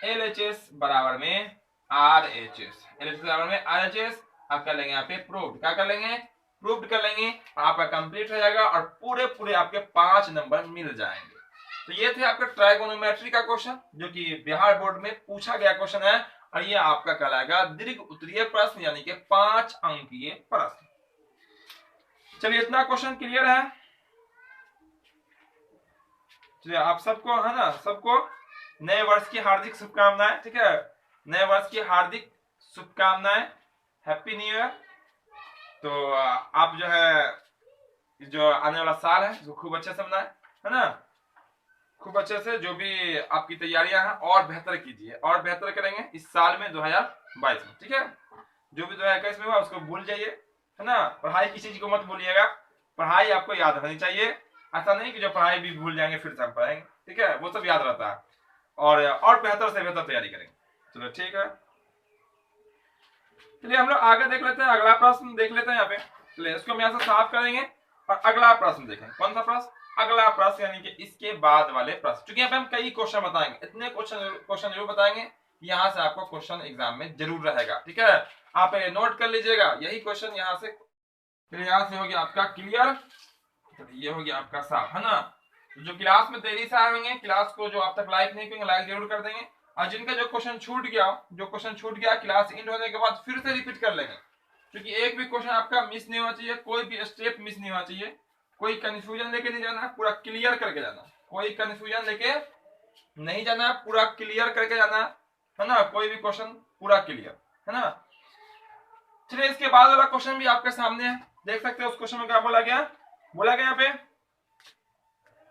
LHS बराबर में RHS, LHS बराबर में RHS आप कर लेंगे यहाँ पे प्रूव्ड, क्या कर लेंगे प्रूव्ड कर लेंगे, आपका कंप्लीट हो जाएगा और पूरे आपके 5 नंबर मिल जाएंगे। तो ये थे आपका ट्राइगोनोमेट्री का क्वेश्चन जो कि बिहार बोर्ड में पूछा गया क्वेश्चन है, और ये आपका कहलाएगा दीर्घ उत्तरीय प्रश्न यानी कि 5 अंकीय प्रश्न। चलिए इतना क्वेश्चन क्लियर है, चलिए आप सबको है ना, सबको नए वर्ष की हार्दिक शुभकामनाएं, ठीक है, नए वर्ष की हार्दिक शुभकामनाएं, हैप्पी न्यू ईयर। तो आप जो है जो आने वाला साल है जो खूब अच्छे से मनाए, है ना, खूब अच्छे से जो भी आपकी तैयारियां हैं और बेहतर कीजिए, और बेहतर करेंगे इस साल में 2022 में, ठीक है, जो भी 2021 में हुआ उसको भूल जाइए, है ना, पढ़ाई की चीज को मत भूलिएगा, पढ़ाई आपको याद रहनी चाहिए, ऐसा नहीं कि जो पढ़ाई भी भूल जाएंगे फिर से हम पढ़ेंगे, ठीक है, वो सब याद रहता है, और बेहतर से बेहतर तैयारी करेंगे। चलो ठीक है, चलिए हम लोग आगे देख लेते हैं, अगला प्रश्न देख लेते हैं यहाँ पे, चलिए इसको हम यहाँ से साफ करेंगे और अगला प्रश्न देखें, कौन सा प्रश्न, अगला प्रश्न यानी कि इसके बाद वाले प्रश्न, क्योंकि यहाँ पे हम कई क्वेश्चन बताएंगे, इतने क्वेश्चन जरूर बताएंगे, यहाँ से आपको क्वेश्चन एग्जाम में जरूर रहेगा, ठीक है, आप नोट कर लीजिएगा, यही क्वेश्चन यहाँ से, फिर यहाँ से हो गया आपका क्लियर, तो ये हो गया आपका साफ, है ना। तो जो क्लास में देरी से आएंगे, क्लास को जो आप तक लाइक नहीं करेंगे, लाइक जरूर कर देंगे, और जिनका जो क्वेश्चन छूट गया क्लास एंड होने के बाद फिर से रिपीट कर लेंगे, क्योंकि एक भी क्वेश्चन आपका मिस नहीं होना चाहिए, कोई भी स्टेप मिस नहीं होना चाहिए, कोई कंफ्यूजन लेके नहीं जाना, पूरा क्लियर करके जाना, कोई कंफ्यूजन लेके नहीं जाना, पूरा क्लियर करके जाना, है ना, कोई भी क्वेश्चन पूरा क्लियर, है ना। चलिए इसके बाद वाला क्वेश्चन भी आपके सामने है, देख सकते हैं उस क्वेश्चन में क्या बोला गया यहाँ पे,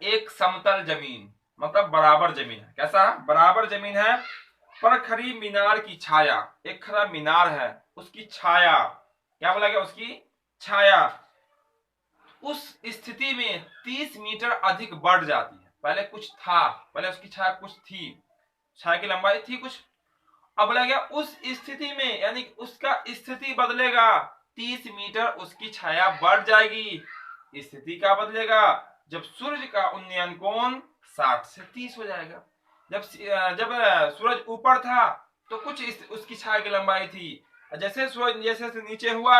एक समतल जमीन, मतलब बराबर जमीन है, कैसा बराबर जमीन है, पर खड़ी मीनार की छाया, एक खड़ा मीनार है उसकी छाया, क्या बोला गया, उसकी छाया उस स्थिति में 30 मीटर अधिक बढ़ जाती है, पहले कुछ था, पहले उसकी छाया कुछ थी, छाया की लंबाई थी कुछ, अब बोला गया उस स्थिति में, यानी उसका स्थिति बदलेगा, 30 मीटर उसकी छाया बढ़ जाएगी, स्थिति का बदलेगा जब सूर्य का उन्नयन कोण 60 से 30 हो जाएगा, जब सूरज ऊपर था तो कुछ उसकी छाया की लंबाई थी, जैसे सूरज जैसे नीचे हुआ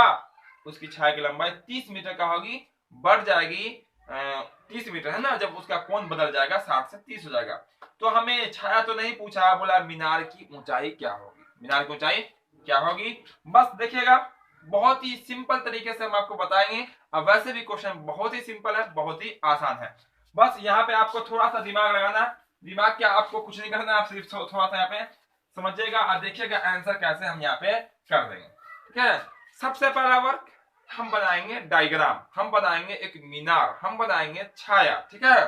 उसकी छाया की लंबाई 30 मीटर का होगी, बढ़ जाएगी 30 मीटर, है ना, जब उसका कोण बदल जाएगा 60 से 30 हो जाएगा। तो हमें छाया तो नहीं पूछा, बोला मीनार की ऊंचाई क्या होगी, मीनार की ऊंचाई क्या होगी, बस देखिएगा बहुत ही सिंपल तरीके से हम आपको बताएंगे, अब वैसे भी क्वेश्चन बहुत ही सिंपल है, बहुत ही आसान है, बस यहाँ पे आपको थोड़ा सा दिमाग लगाना, दिमाग क्या, आपको कुछ नहीं करना, आप सिर्फ थोड़ा सा यहाँ पे समझिएगा और देखिएगा आंसर कैसे हम यहाँ पे कर देंगे, ठीक है। सबसे पहला वर्क हम बनाएंगे डायग्राम, हम बनाएंगे एक मीनार, हम बनाएंगे छाया, ठीक है।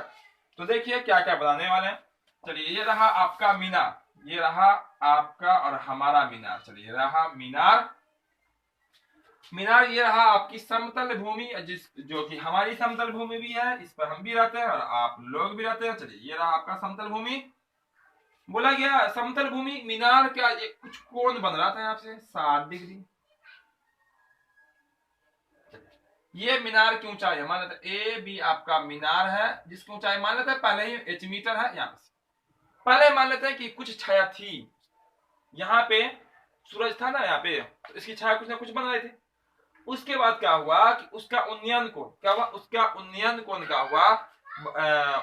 तो देखिए क्या क्या बनाने वाले हैं, चलिए ये रहा आपका मीनार, ये रहा आपका और हमारा मीनार, चलिए रहा मीनार, मीनार ये रहा आपकी समतल भूमि, जो कि हमारी समतल भूमि भी है, इस पर हम भी रहते हैं और आप लोग भी रहते हैं, चलिए ये रहा आपका समतल भूमि, बोला गया समतल भूमि मीनार का एक कुछ कोण बन रहा था यहाँ से 60 डिग्री, ये मीनार की ऊंचाई है, मान लेते ए बी आपका मीनार है, जिसकी ऊंचाई मान लेते हैं पहले ही h मीटर है, यहाँ से पहले मान लेते हैं कि कुछ छाया थी, यहाँ पे सूरज था ना, यहाँ पे तो इसकी छाया कुछ ना कुछ बन रही थी, उसके बाद क्या हुआ कि उसका उन्नयन कोण क्या हुआ, उसका उन्नयन कोण क्या हुआ,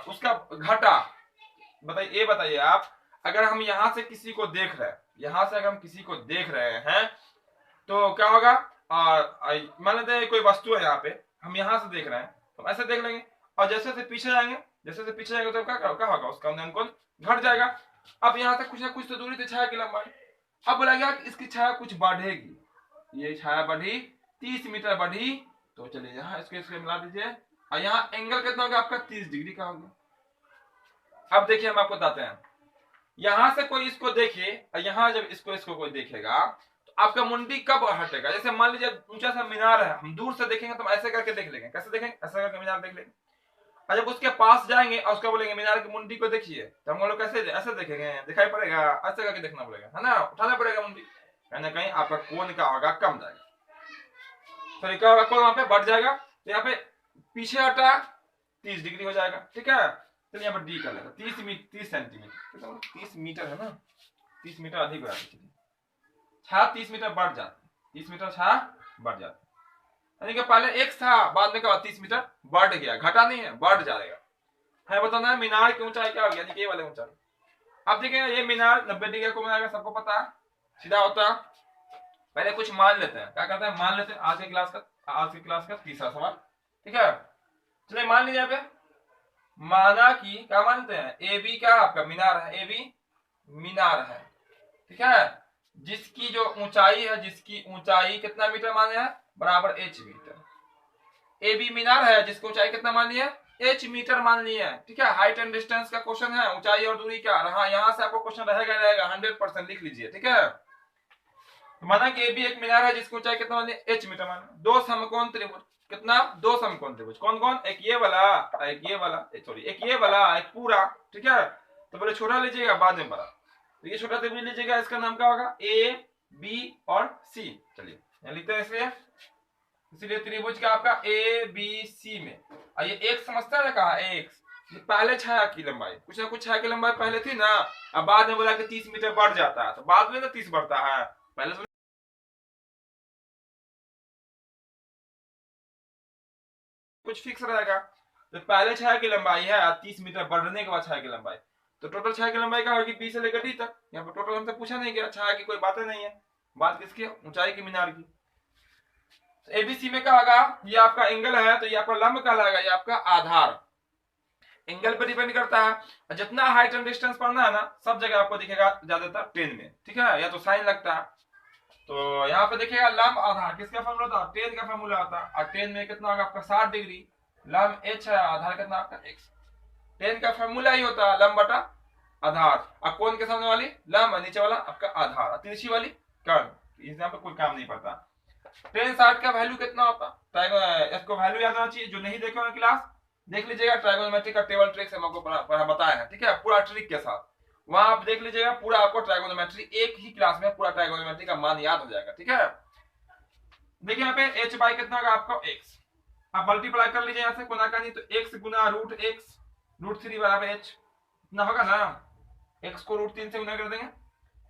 उसका घटा, बताइए, ये बताइए आप, अगर हम यहाँ से किसी को देख रहे हैं, यहाँ से अगर हम किसी को देख रहे हैं तो क्या होगा, मान लेते हैं कोई वस्तु है यहाँ पे, हम यहाँ से देख रहे हैं तो हम ऐसे देख लेंगे, और जैसे जैसे पीछे जाएंगे, जैसे जैसे पीछे जाएंगे तो क्या होगा, उसका उन्नयन कोण घट जाएगा, अब यहाँ से कुछ ना कुछ तो दूरी थी छाया की लंबाई, अब बोला गया कि इसकी छाया कुछ बढ़ेगी, ये छाया बढ़ी 30 मीटर बढ़ी, तो चलिए यहाँ इसके मिला दीजिए, और यहाँ एंगल कितना होगा आपका 30 डिग्री का होगा। अब देखिए हम आपको बताते हैं, यहां से कोई इसको देखे और यहाँ जब इसको कोई देखेगा तो आपका मुंडी कब हटेगा, जैसे मान लीजिए ऊंचा सा मीनार है, हम दूर से देखेंगे तो हम ऐसे करके देख लेंगे, कैसे देखेंगे, ऐसे करके मीनार देख लेंगे, और जब उसके पास जाएंगे और उसका बोलेंगे मीनार की मुंडी को देखिए, तो हम लोग कैसे ऐसे देखेंगे, दिखाई पड़ेगा, ऐसे करके देखना पड़ेगा, है ना, उठाना पड़ेगा मुंडी, कहीं ना कहीं आपका कोण क्या होगा, कम जाएगा, तो क्या होगा, कोण वहां पे बढ़ जाएगा, तो यहाँ पे पीछे हटा 30 डिग्री हो जाएगा, ठीक है। चलिए यहाँ पर डी कर लेगा 30 सेंटीमीटर, 30 मीटर है ना, 30 मीटर अधिक हो जाती है, छा 30 मीटर बढ़ जाती, 30 मीटर छा बढ़ जाती, यानी कि पहले एक था, बाद में क्या 30 मीटर बढ़ गया, घटा नहीं है, बढ़ जाएगा, है बताना है मीनार की ऊंचाई क्या होगी, यानी कि ये वाले ऊंचाई। अब देखेंगे ये मीनार 90 डिग्री को बनाएगा, सबको पता है, सीधा होता है, पहले कुछ मान लेते हैं, क्या करते हैं, मान लेते हैं आज की क्लास का तीसरा सवाल, ठीक है। चलिए मान लीजिए पे, माना कि क्या मानते हैं, ए बी क्या आपका मीनार है, ए बी मीनार है, ठीक है, जिसकी जो ऊंचाई है, जिसकी ऊंचाई कितना मीटर माने हैं, बराबर h मीटर, ए बी मीनार है जिसकी ऊंचाई कितना मान लिया, h मीटर मान लिया, ठीक है। हाइट एंड डिस्टेंस का क्वेश्चन है, ऊंचाई और दूरी क्या रहा, यहाँ से आपको क्वेश्चन रहेगा 100% लिख लीजिए, ठीक है। तो माना कि ए बी एक मीनार है जिसकी ऊंचाई कितना मान लिया, h मीटर मान, दो समकोण त्रिभुज, कितना, दो समकोण त्रिभुज, कौन कौन, एक ये वाला, एक ये वाला, सॉरी एक ये वाला, एक पूरा, ठीक है। तो पहले छोटा लीजिएगा बाद में बड़ा, तो ये छोटा त्रिभुज लीजिएगा, इसका नाम क्या होगा, ए बी और सी, चलिए यहाँ लिखते हैं, इसलिए त्रिभुज का आपका ए बी सी में, और ये एक समझता है ना, कहा एक, पहले छाया की लंबाई, कुछ ना कुछ छाया की लंबाई पहले थी ना, अब बाद में बोला कि 30 मीटर बढ़ जाता है, तो बाद में ना 30 बढ़ता है, पहले कुछ फिक्स रहेगा। तो पहले 6 की लंबाई है 30 मीटर, बढ़ने के बाद 6 की लंबाई, तो टोटल 6 की लंबाई क्या होगी, बी से लेकर डी तक। यहाँ पर टोटल हमसे पूछा नहीं गया, 6 की कोई बातें नहीं है, बात किसकी, ऊंचाई की, मीनार की। तो एबीसी में क्या होगा, ये आपका एंगल है तो ये आपका लंब कहलाएगा, ये आपका आधार। एंगल पर डिपेंड करता है, जितना हाइट एंड डिस्टेंस पढ़ना है ना, सब जगह आपको दिखेगा ज्यादातर टेन में, ठीक है, या तो साइन लगता है। तो यहाँ पे देखिएगा लंब आधार किसका फॉर्मूला था, टेन का फॉर्मूला होता है, और टेन में कितना होगा आपका 60 डिग्री, लंब एच है, आधार कितना आपका एक्स। टेन का फॉर्मूला ही होता है लंब बटा आधार, और कोण के सामने वाली लंब, नीचे वाला आपका आधार, और तिरछी वाली कर्ण। यहाँ पे कोई काम नहीं पड़ता। टेन 60 का वैल्यू कितना होता है, इसको वैल्यू याद होना चाहिए। जो नहीं देखे होंगे क्लास देख लीजिएगा, ट्राइगोनोमेट्री का टेबल ट्रिक्स हम आपको बताया है, ठीक है, पूरा ट्रिक के साथ, वहां आप देख लीजिएगा, पूरा आपको ट्राइगोनोमेट्री एक ही क्लास में पूरा ट्राइगोनोमेट्री का मान याद हो जाएगा, ठीक है। देखिए यहाँ पे एच बाई कितना होगा आपका एक्स, आप मल्टीप्लाई कर लीजिए यहाँ से कोना का, नहीं तो एक्स गुना रूट एक्स रूट 3 बराबर एच, इतना होगा ना। एक्स को रूट 3 से गुना कर देंगे,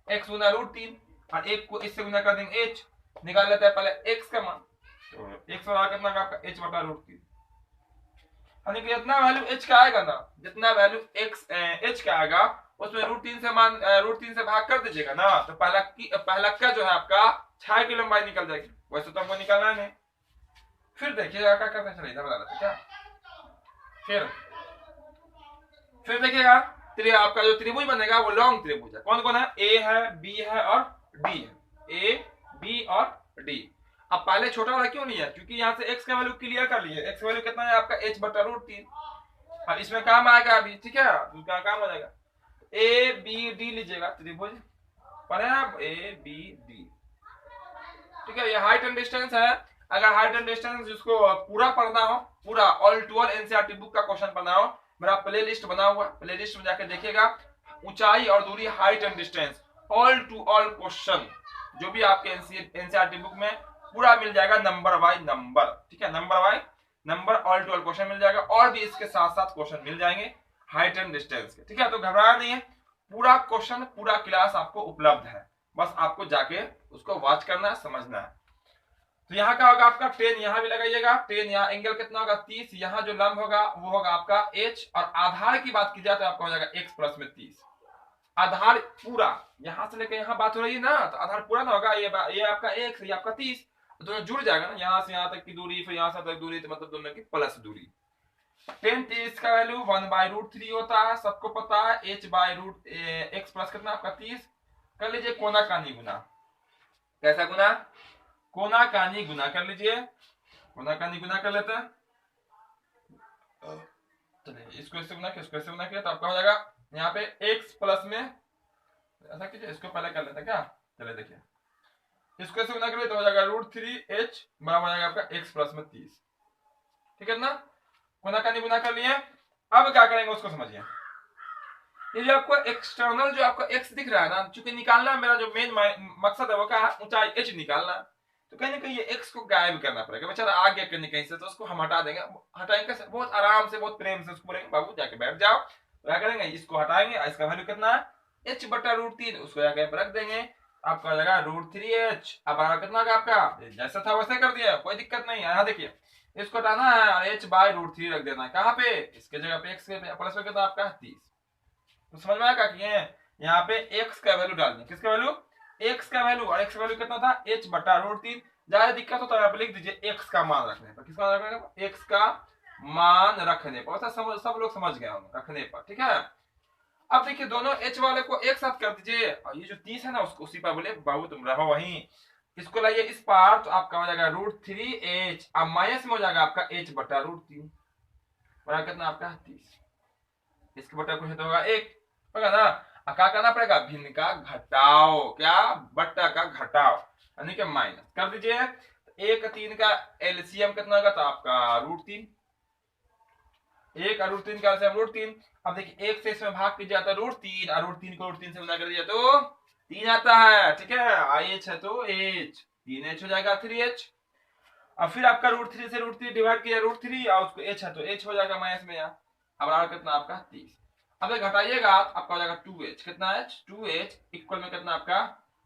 एक्स गुना रूट 3, और एक को इससे गुना कर देंगे एच, निकाल लेते हैं पहले एक्स का मान, तो एक्स बराबर कितना आपका एच बटा रूट 3, यानी कि जितना वैल्यू एच का आएगा ना, जितना वैल्यू एक्स एच का आएगा उसमें रूट 3 से मान रूट 3 से भाग कर दीजिएगा ना, तो पहला का जो है आपका 6 की लंबाई निकल जाएगी, वैसे तो हमको निकालना है नहीं। फिर देखिएगा क्या करते चलिए, इधर बता देते क्या। फिर देखिएगा आपका जो त्रिभुज बनेगा वो लॉन्ग त्रिभुज है, कौन कौन है, ए है, बी है और डी है, ए बी और डी। अब पहले छोटा वाला क्यों नहीं है, क्योंकि यहाँ से x का वैल्यू क्लियर कर लिए, x वैल्यू कितना है आपका h बटा रूट 3, और इसमें काम आएगा अभी, ठीक है, उसका काम हो जाएगा। ए बी डी लीजिएगा त्रिभुज, पढ़े आप, ए बी डी, ठीक है, ये हाइट एंड डिस्टेंस है। अगर हाइट एंड डिस्टेंस जिसको पूरा पढ़ना हो, पूरा all to all NCERT book का क्वेश्चन पढ़ना हो, मेरा प्ले लिस्ट बना हुआ, प्ले लिस्ट में जाकर देखिएगा, ऊंचाई और दूरी, height and distance, all to all question जो भी आपके एनसीईआरटी बुक में पूरा मिल जाएगा, नंबर बाय नंबर, ठीक है, number by number all to all question मिल जाएगा, और भी इसके साथ साथ क्वेश्चन मिल जाएंगे हाइट एंड डिस्टेंस के, ठीक है। तो घबराना नहीं है, पूरा क्वेश्चन पूरा क्लास आपको उपलब्ध है, बस आपको जाके उसको वॉच करना है, समझना है। तो यहाँ का होगा आपका 10, यहाँ भी लगाइएगा 10, यहाँ एंगल कितना होगा 30, यहाँ जो लंब होगा वो होगा आपका h, और आधार की बात की जाए तो आपका हो जाएगा x प्लस में 30, आधार पूरा यहाँ से लेकर यहाँ बात हो रही है ना, तो आधार पूरा ना होगा, ये आपका x, ये आपका 30, दोनों जुड़ जाएगा ना, यहाँ से यहाँ तक की दूरी, फिर यहाँ से तक दूरी, तो मतलब दोनों की प्लस दूरी। 10 30 का वैल्यू 1/√3 होता है, सबको पता है, h by root x plus कितना आपका 30। कर लीजिए कोना कानी गुना, कैसा गुना, कोना कानी गुना कर लीजिए, कोना कानी गुना कर लेते हैं, चलिए इसको इससे गुना किया, इसको इससे गुना किया, तो आपका हो जाएगा यहाँ पे x प्लस में, ऐसा कीजिए, इसको पहले कर लेते हैं क्या, चलिए देखिए, इसको इससे गुना करिए तो हो जाएगा √3h बराबर हो जाएगा आपका x प्लस में 30, ठीक है ना। कोना कानी गुना कर लिए, अब क्या करेंगे उसको समझिए। ये जो आपको एक्सटर्नल जो आपको x दिख रहा है ना, चूंकि निकालना मेरा जो मेन मकसद है वो क्या है, ऊंचाई h निकालना, तो कहीं ना कहीं ये x को गायब करना पड़ेगा, बेचारा आ गया कहीं कहीं से, तो उसको हम हटा देंगे, हटाएंगे बहुत आराम से, बहुत प्रेम से उसको बोलेंगे बाबू जाके बैठ जाओ, क्या करेंगे, इसको हटाएंगे, इसका वैल्यू कितना है h बटा √3, उसको जाके रख देंगे, आपका हो जाएगा √3h। अब कितना होगा आपका, जैसा था वैसे कर दिया, कोई दिक्कत नहीं है। यहाँ देखिए इसको हटाना है और h बाई √3 रख देना है, कहाँ पे, इसके जगह पे x के प्लस में कितना आपका 30, तो समझ में आया कि यहाँ पे x का वैल्यू डाल दें, किसका वैल्यू, x का वैल्यू, और x का वैल्यू कितना था h बटा √3। ज्यादा दिक्कत हो तो आप लिख दीजिए x का मान रखने पर, किसका मान रखने पर, x का मान रखने पर, सब लोग समझ गए होंगे, रखने पर, ठीक है। अब देखिए दोनों h वाले को एक साथ कर दीजिए, और ये जो 30 है ना उसको उसी पर बोले बाबू तुम रहो वहीं, इसको लाइए इस पार, तो आपका हो जाएगा √3h, अब माइनस में हो जाएगा आपका h बटा √3, बराबर कितना आपका 30, इसके बटा कुछ तो होगा 1 होगा ना। अब क्या करना पड़ेगा, भिन्न का घटाओ, क्या, बट्टा का घटाओ, यानी कि माइनस कर दीजिए, 1 3 का एलसीएम कितना होगा, तो आपका √3, 1 और √3 का एलसीएम √3। अब देखिए 1 से इसमें भाग कीजिए तो √3, और √3 को √3 से गुना कर दिया तो 3 आता है, ठीक है, IH है तो h, 3h हो जाएगा 3h। अब फिर आपका √3 से √3 डिवाइड किया √3, और उसको h है तो h हो जाएगा माइनस में, यहाँ अब बराबर कितना आपका 30। अब घटाइएगा आपका हो जाएगा 2h, कितना h 2h इक्वल में कितना आपका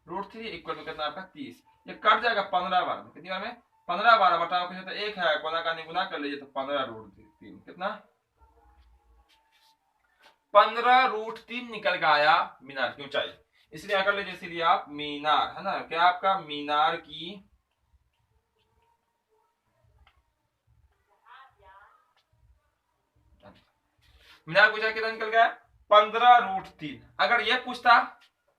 √3 इक्वल में कितना आपका 30, ये कट जाएगा 15 बार में, कितनी बार में 15 12 बटाओ किसी तो 1 है, कोना का गुना कर लीजिए तो 15√3 कितना 15√3 निकल के आया मीनार की ऊंचाई। इसलिए क्या कर लीजिए, इसीलिए आप मीनार है ना, क्या आपका मीनार की मीनार की ऊंचाई कितना निकल गया 15√3। अगर ये पूछता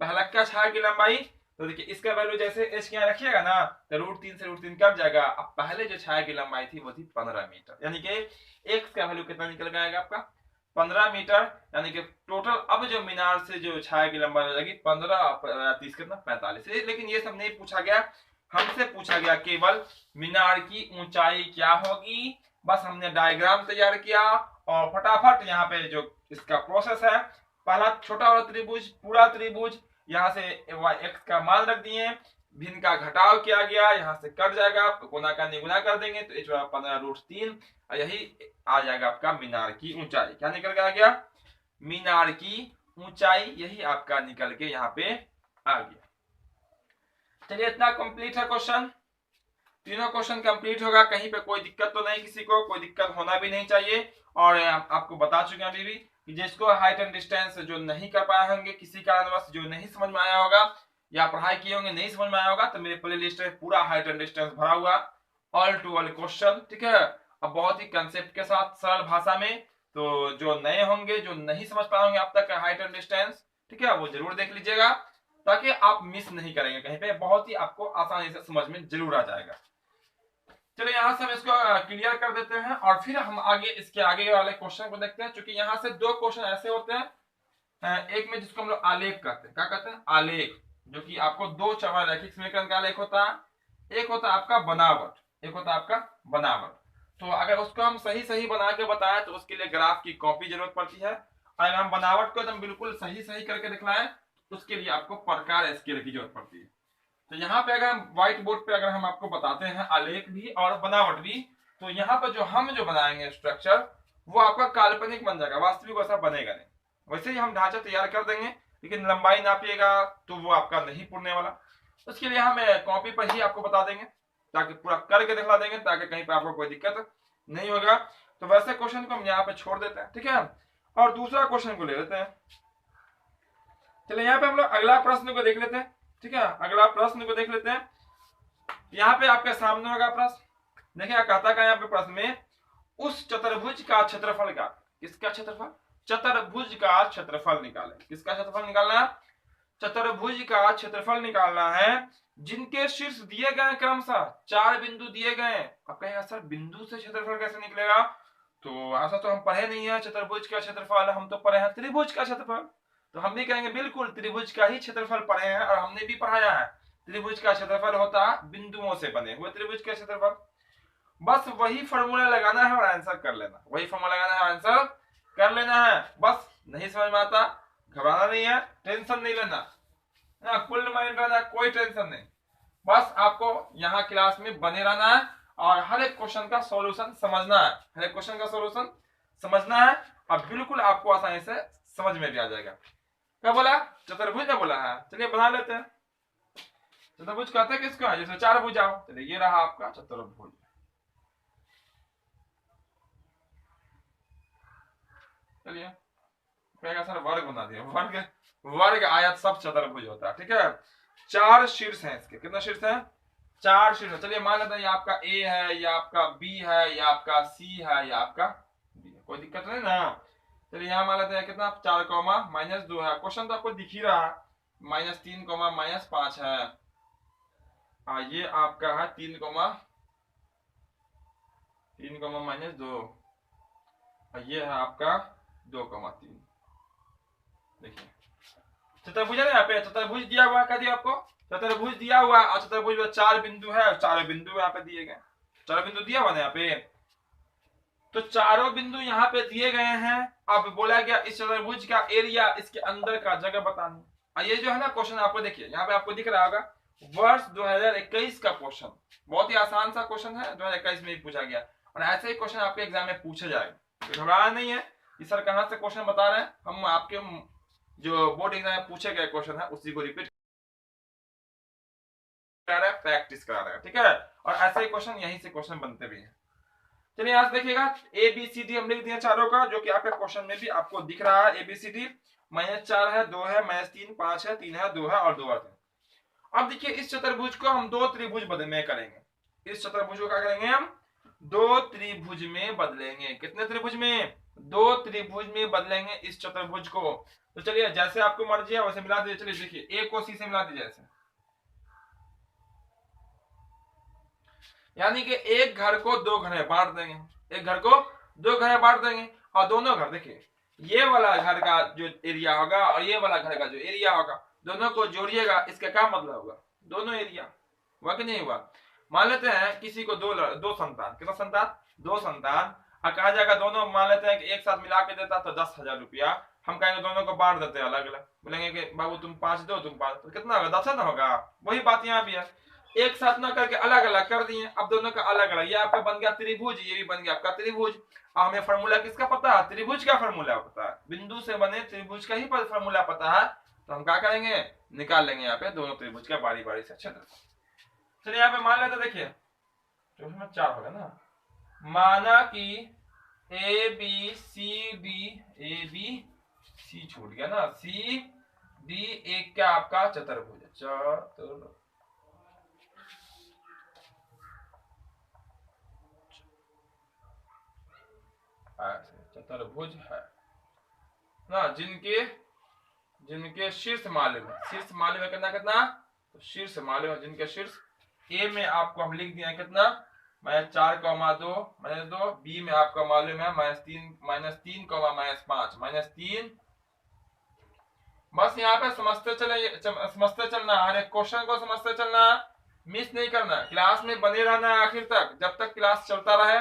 पहला क्या छाया की लंबाई, तो देखिए इसका वैल्यू जैसे एच के यहाँ रखिएगा ना तो √3 से √3 कट जाएगा। अब पहले जो छाया की लंबाई थी वो थी 15 मीटर, यानी कि एक्स का वैल्यू कितना निकल आएगा आपका 15 मीटर। यानी कि टोटल अब जो मीनार से जो छाया की लंबाई हो जाएगी 15 30 कितना 45। लेकिन ये सब नहीं पूछा गया, हमसे पूछा गया केवल मीनार की ऊंचाई क्या होगी। बस हमने डायग्राम तैयार किया और फटाफट यहाँ पे जो इसका प्रोसेस है, पहला छोटा वाला त्रिभुज पूरा त्रिभुज, यहाँ से एक्स का मान रख दिए, भिन्न का घटाव किया गया, यहाँ से कट जाएगा, गुना का निगुना कर देंगे तो h 15√3, यही आ जाएगा आपका मीनार की ऊंचाई। क्या निकल के आ गया मीनार की ऊंचाई, यही आपका निकल के यहाँ पे आ गया। चलिए इतना कंप्लीट है क्वेश्चन, तीनों क्वेश्चन कंप्लीट होगा, कहीं पे कोई दिक्कत तो नहीं, किसी को कोई दिक्कत होना भी नहीं चाहिए। और आपको बता चुके हैं अभी भी कि जिसको हाइट एंड डिस्टेंस जो नहीं कर पाए होंगे, किसी कारणवश जो नहीं समझ में आया होगा या पढ़ाई किए होंगे नहीं समझ में आया होगा, तो मेरे प्ले लिस्ट में पूरा हाइट एंड डिस्टेंस भरा हुआ ऑल टू ऑल क्वेश्चन, ठीक है। अब बहुत ही कंसेप्ट के साथ सरल भाषा में, तो जो नए होंगे जो नहीं समझ पाए होंगे अब तक हाइट एंड डिस्टेंस, ठीक है, वो जरूर देख लीजिएगा ताकि आप मिस नहीं करेंगे कहीं पे, बहुत ही आपको आसानी से समझ में जरूर आ जाएगा। चलिए यहाँ से हम इसको क्लियर कर देते हैं और फिर हम आगे इसके आगे वाले क्वेश्चन को देखते हैं। क्योंकि यहाँ से दो क्वेश्चन ऐसे होते हैं, एक में जिसको हम लोग आलेख कहते हैं, क्या कहते हैं आलेख, जो कि आपको दो चौड़ा रैखिक समीकरण का आलेख होता है, एक होता है आपका बनावट, एक होता है आपका बनावट। तो अगर उसको हम सही सही बना के बताएं तो उसके लिए ग्राफ की कॉपी जरूरत पड़ती है, अगर हम बनावट को एकदम बिल्कुल सही सही करके दिखलाएं उसके लिए आपको प्रकार स्केल की जरूरत पड़ती है। तो यहाँ पे अगर हम व्हाइट बोर्ड पे अगर हम आपको बताते हैं आलेख भी और बनावट भी, तो यहाँ पर जो बनाएंगे स्ट्रक्चर वो आपका काल्पनिक बन जाएगा, वास्तविक वैसा बनेगा नहीं। वैसे ही हम ढांचा तैयार कर देंगे लेकिन लंबाई नापिएगा तो वो आपका नहीं पुरने वाला। उसके लिए हम कॉपी पर ही आपको बता देंगे ताकि पूरा करके दिखला देंगे, ताकि कहीं पर आपको कोई दिक्कत नहीं होगा। तो वैसे क्वेश्चन को हम यहाँ पे छोड़ देते हैं, ठीक है, और दूसरा क्वेश्चन को ले लेते हैं। चलिए यहाँ पे हम लोग अगला प्रश्न को देख लेते हैं, ठीक है, अगला प्रश्न को देख लेते हैं। यहाँ पे आपके सामने होगा प्रश्न, देखिए कहता है यहाँ पे प्रश्न में उस चतुर्भुज का क्षेत्रफल का, किसका क्षेत्रफल, चतुर्भुज का क्षेत्रफल निकाले। किसका क्षेत्रफल निकालना है, चतुर्भुज का क्षेत्रफल निकालना है जिनके शीर्ष दिए गए क्रमशः 4 बिंदु दिए गए। अब कहेगा सर बिंदु से क्षेत्रफल कैसे निकलेगा, तो ऐसा तो हम पढ़े नहीं है चतुर्भुज का क्षेत्रफल, हम तो पढ़े हैं त्रिभुज का क्षेत्रफल। तो हम भी कहेंगे बिल्कुल त्रिभुज का ही क्षेत्रफल पढ़े हैं और हमने भी पढ़ाया है, त्रिभुज का क्षेत्रफल होता है बिंदुओं से बने हुए त्रिभुज का क्षेत्रफल। बस वही फॉर्मूला लगाना है और आंसर कर लेना, वही फॉर्मूला लगाना है आंसर कर लेना है। बस नहीं समझ में आता घबराना नहीं है, टेंशन नहीं लेना, कूल माइंड रहना, कोई टेंशन नहीं। बस आपको यहाँ क्लास में बने रहना है और हर एक क्वेश्चन का सॉल्यूशन समझना है, हर एक क्वेश्चन का सॉल्यूशन समझना है और बिल्कुल आपको आसानी से समझ में भी आ जाएगा। क्या बोला, चतुर्भुज ने बोला है, चलिए बना लेते हैं। चतुर्भुज कहते हैं किसको है, जैसे 4 भुजाओ, चलिए ये रहा आपका चतुर्भुज। चलिए कहेगा सर वर्ग बना दिया, वर्ग आयत सब चतुर्भुज होता है, ठीक है। 4 शीर्ष हैं इसके, कितना शीर्ष है 4 शीर्ष है। चलिए मान लेते हैं ये आपका ए है, या आपका बी है, या आपका सी है, या आपका डी है, कोई दिक्कत नहीं ना। चलिए यहाँ मान लेते हैं कितना 4 -2 है, क्वेश्चन तो आपको दिख ही रहा है, -3 -5 है, ये आपका है 3 -2, ये है आपका 2 देखिए चतुर्भुज है ना, यहाँ पे चतुर्भुज दिया हुआ है, क्या दिया आपको चतुर्भुज दिया हुआ है और चतुर्भुज में 4 बिंदु है और 4 बिंदु यहाँ पे दिए गए, 4 बिंदु दिया हुआ ना यहाँ पे, तो चारों बिंदु यहाँ पे दिए गए हैं। अब बोला गया इस चतुर्भुज का एरिया, इसके अंदर का जगह बतानी। और ये जो है ना क्वेश्चन आपको देखिए यहाँ पे आपको दिख रहा होगा वर्ष 2021 का क्वेश्चन, बहुत ही आसान सा क्वेश्चन है, 2021 में ही पूछा गया और ऐसे ही क्वेश्चन आपके एग्जाम में पूछे जाएंगे, तो घबराना नहीं है कि सर कहाँ से क्वेश्चन बता रहे हैं, हम आपके जो बोर्ड एग्जाम में पूछे गए क्वेश्चन है उसी को रिपीट करा रहा है, प्रैक्टिस करा रहा है, ठीक है। और ऐसे ही क्वेश्चन यहीं से क्वेश्चन बनते भी हैं। चलिए आज देखिएगा ए बी सी डी हम लिख दिए चारों का, जो कि आपके क्वेश्चन में भी आपको दिख रहा है। ए बी सी डी -4 है, 2 है, -3, 5 है, 3 है, 2 है और 2 है। अब देखिए इस चतुर्भुज को हम दो त्रिभुज में करेंगे। इस चतुर्भुज को क्या करेंगे हम, दो त्रिभुज में बदलेंगे। कितने त्रिभुज में, दो त्रिभुज में बदलेंगे इस चतुर्भुज को। तो चलिए जैसे आपको मर्जी है वैसे मिला दीजिए। चलिए देखिए ए को सी से मिला दीजिए ऐसे, यानी कि एक घर को दो घर में बांट देंगे, एक घर को दो घर में बांट देंगे और दोनों घर देखिए ये वाला घर का जो एरिया होगा और ये वाला घर का जो एरिया होगा दोनों को जोड़िएगा, इसका क्या मतलब होगा, दोनों एरिया हुआ कि नहीं हुआ। मान लेते हैं किसी को दो संतान, कितना संतान, दो संतान, और कहा जाएगा दोनों मान लेते हैं कि एक साथ मिला के देता तो 10,000 रुपया, हम कहेंगे दोनों को बांट देते हैं अलग अलग, बोलेंगे कि बाबू तुम 5 दो तुम 5, तो कितना होगा, 10 ना होगा। वही बात यहाँ भी है, एक साथ ना करके अलग अलग कर दिए, अब दोनों का अलग अलग, ये आपका बन गया त्रिभुज, ये भी बन गया आपका त्रिभुज। हमें फॉर्मूला किसका पता है, त्रिभुज का फॉर्मूला पता है, बिंदु से बने त्रिभुज का ही फॉर्मूला पता है, तो हम क्या करेंगे, निकाल लेंगे यहाँ पे दोनों त्रिभुज का बारी बारी से क्षेत्र। चलिए यहाँ पे मान लेते देखिए तो 4 होगा ना, माना कि ए बी सी छूट गया ना, सी डी एक क्या आपका चतुर्भुज चतुर्भुज है ना, जिनके शीर्ष मालूम है कितना कितना, तो शीर्ष मालूम है, जिनके शीर्ष ए में आपको हम लिख दिया कितना -4, -2, बी में आपका मालूम है -3, -5, बस यहाँ पे समझते चलना, हर एक क्वेश्चन को समझते चलना, मिस नहीं करना, क्लास में बने रहना है आखिर तक, जब तक क्लास चलता रहे,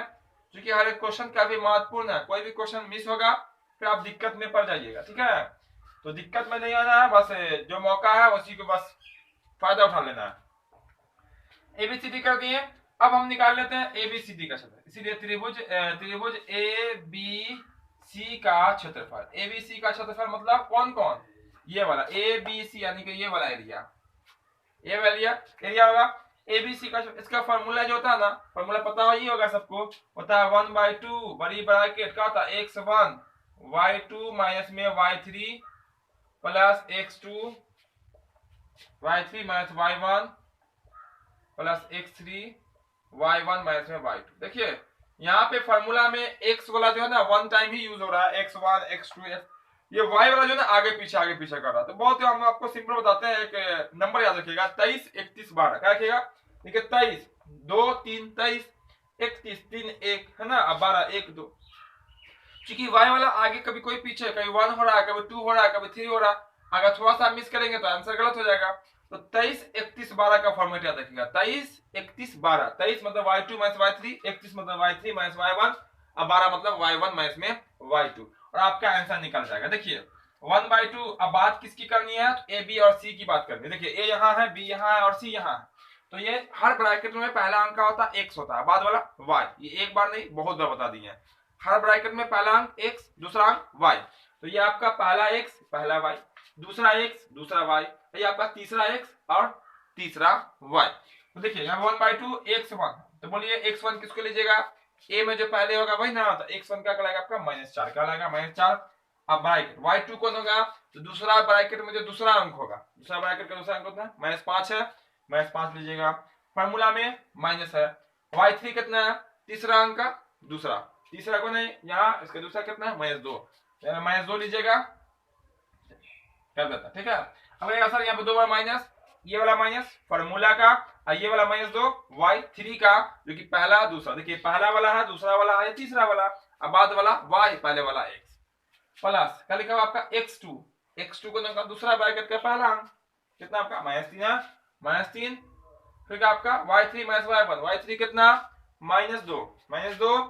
क्योंकि हर एक क्वेश्चन काफी महत्वपूर्ण है। कोई भी क्वेश्चन मिस होगा फिर आप दिक्कत में पड़ जाइएगा, ठीक है। तो दिक्कत में नहीं आना है, बस जो मौका है उसी को बस फायदा उठा लेना है। एबीसीडी कर दिए, अब हम निकाल लेते हैं एबीसीडी का क्षेत्र, इसीलिए त्रिभुज ए बी सी का क्षेत्रफल। एबीसी का क्षेत्रफल मतलब कौन कौन, ये वाला ए बी सी, यानी कि ये वाला एरिया, ये वाला एरिया होगा एबीसी का। इसका फॉर्मूला जो होता है ना, फॉर्मूला पता ही होगा सबको, होता है 1/2 बड़ी ब्रैकेट का होता है x1 y2 माइनस में y3 plus x2 y3 minus y1 plus x3 y1 minus में y2। देखिए यहाँ पे फॉर्मूला में x वाला जो है ना 1 टाइम ही यूज हो रहा है, x1 x2 ये y वाला जो है ना आगे पीछे कर रहा है। तो बहुत हम आपको सिंपल बताते हैं, एक नंबर याद रखिएगा 23 31 12, क्या रखिएगा, देखिए 23 2 3 23 31 3 1 है ना, अब 12 1 2, क्योंकि y वाला आगे कभी कोई पीछे, कभी 1 हो रहा है, कभी 2 हो रहा है, कभी 3 हो रहा है, अगर थोड़ा सा मिस करेंगे तो आंसर गलत हो जाएगा। तो 23 31 12 का फॉर्मेट याद रखिएगा, 23 31 12, 23 मतलब y2 माइनस y3, 31 मतलब y3 माइनस y1 और 12 मतलब y1 माइनस में y2, और आपका आंसर निकल जाएगा। देखिए 1/2। अब बात किसकी करनी है, तो ए बी और सी की बात करनी है। देखिए ए यहाँ है, बी यहाँ है और सी यहाँ है, तो ये हर ब्रैकेट में पहला अंक का होता है x होता है, बाद वाला y, ये एक बार नहीं बहुत बार बता दिए हैं। हर ब्रैकेट में पहला अंक x, दूसरा अंक y, तो ये आपका पहला x पहला y, दूसरा x दूसरा y, ये आपका तीसरा x और तीसरा y। तो देखिए यहाँ 1/2 x1, तो बोलिए x1 किसको लीजिएगा, a में जो पहले होगा वही ना, तो x1 का कहलाएगा आपका -4 का लाएगा -4। अब ब्रैकेट y2 कौन होगा, तो दूसरा ब्रैकेट में जो दूसरा अंक होगा, दूसरा ब्रैकेट का दूसरा अंक होता है -5 है, -5 लीजिएगा, फॉर्मूला में माइनस है। y3 कितना है, तीसरा अंक का दूसरा, तीसरा कौन है यहाँ, इसका दूसरा कितना है -2, -2 लीजिएगा, कर देता, ठीक है। अब सर यहाँ पे 2 बार माइनस, ये वाला माइनस फॉर्मूला का, और ये वाला -2 y3 का, जो कि पहला दूसरा, देखिए पहला वाला है, दूसरा वाला है, तीसरा वाला, अब बाद वाला y, पहले वाला x, प्लस क्या लिखा हुआ आपका x2 को ना दूसरा ब्रैकेट का पहला अंक कितना आपका -3, फिर आपका y3 माइनस y1, y3 कितना -2,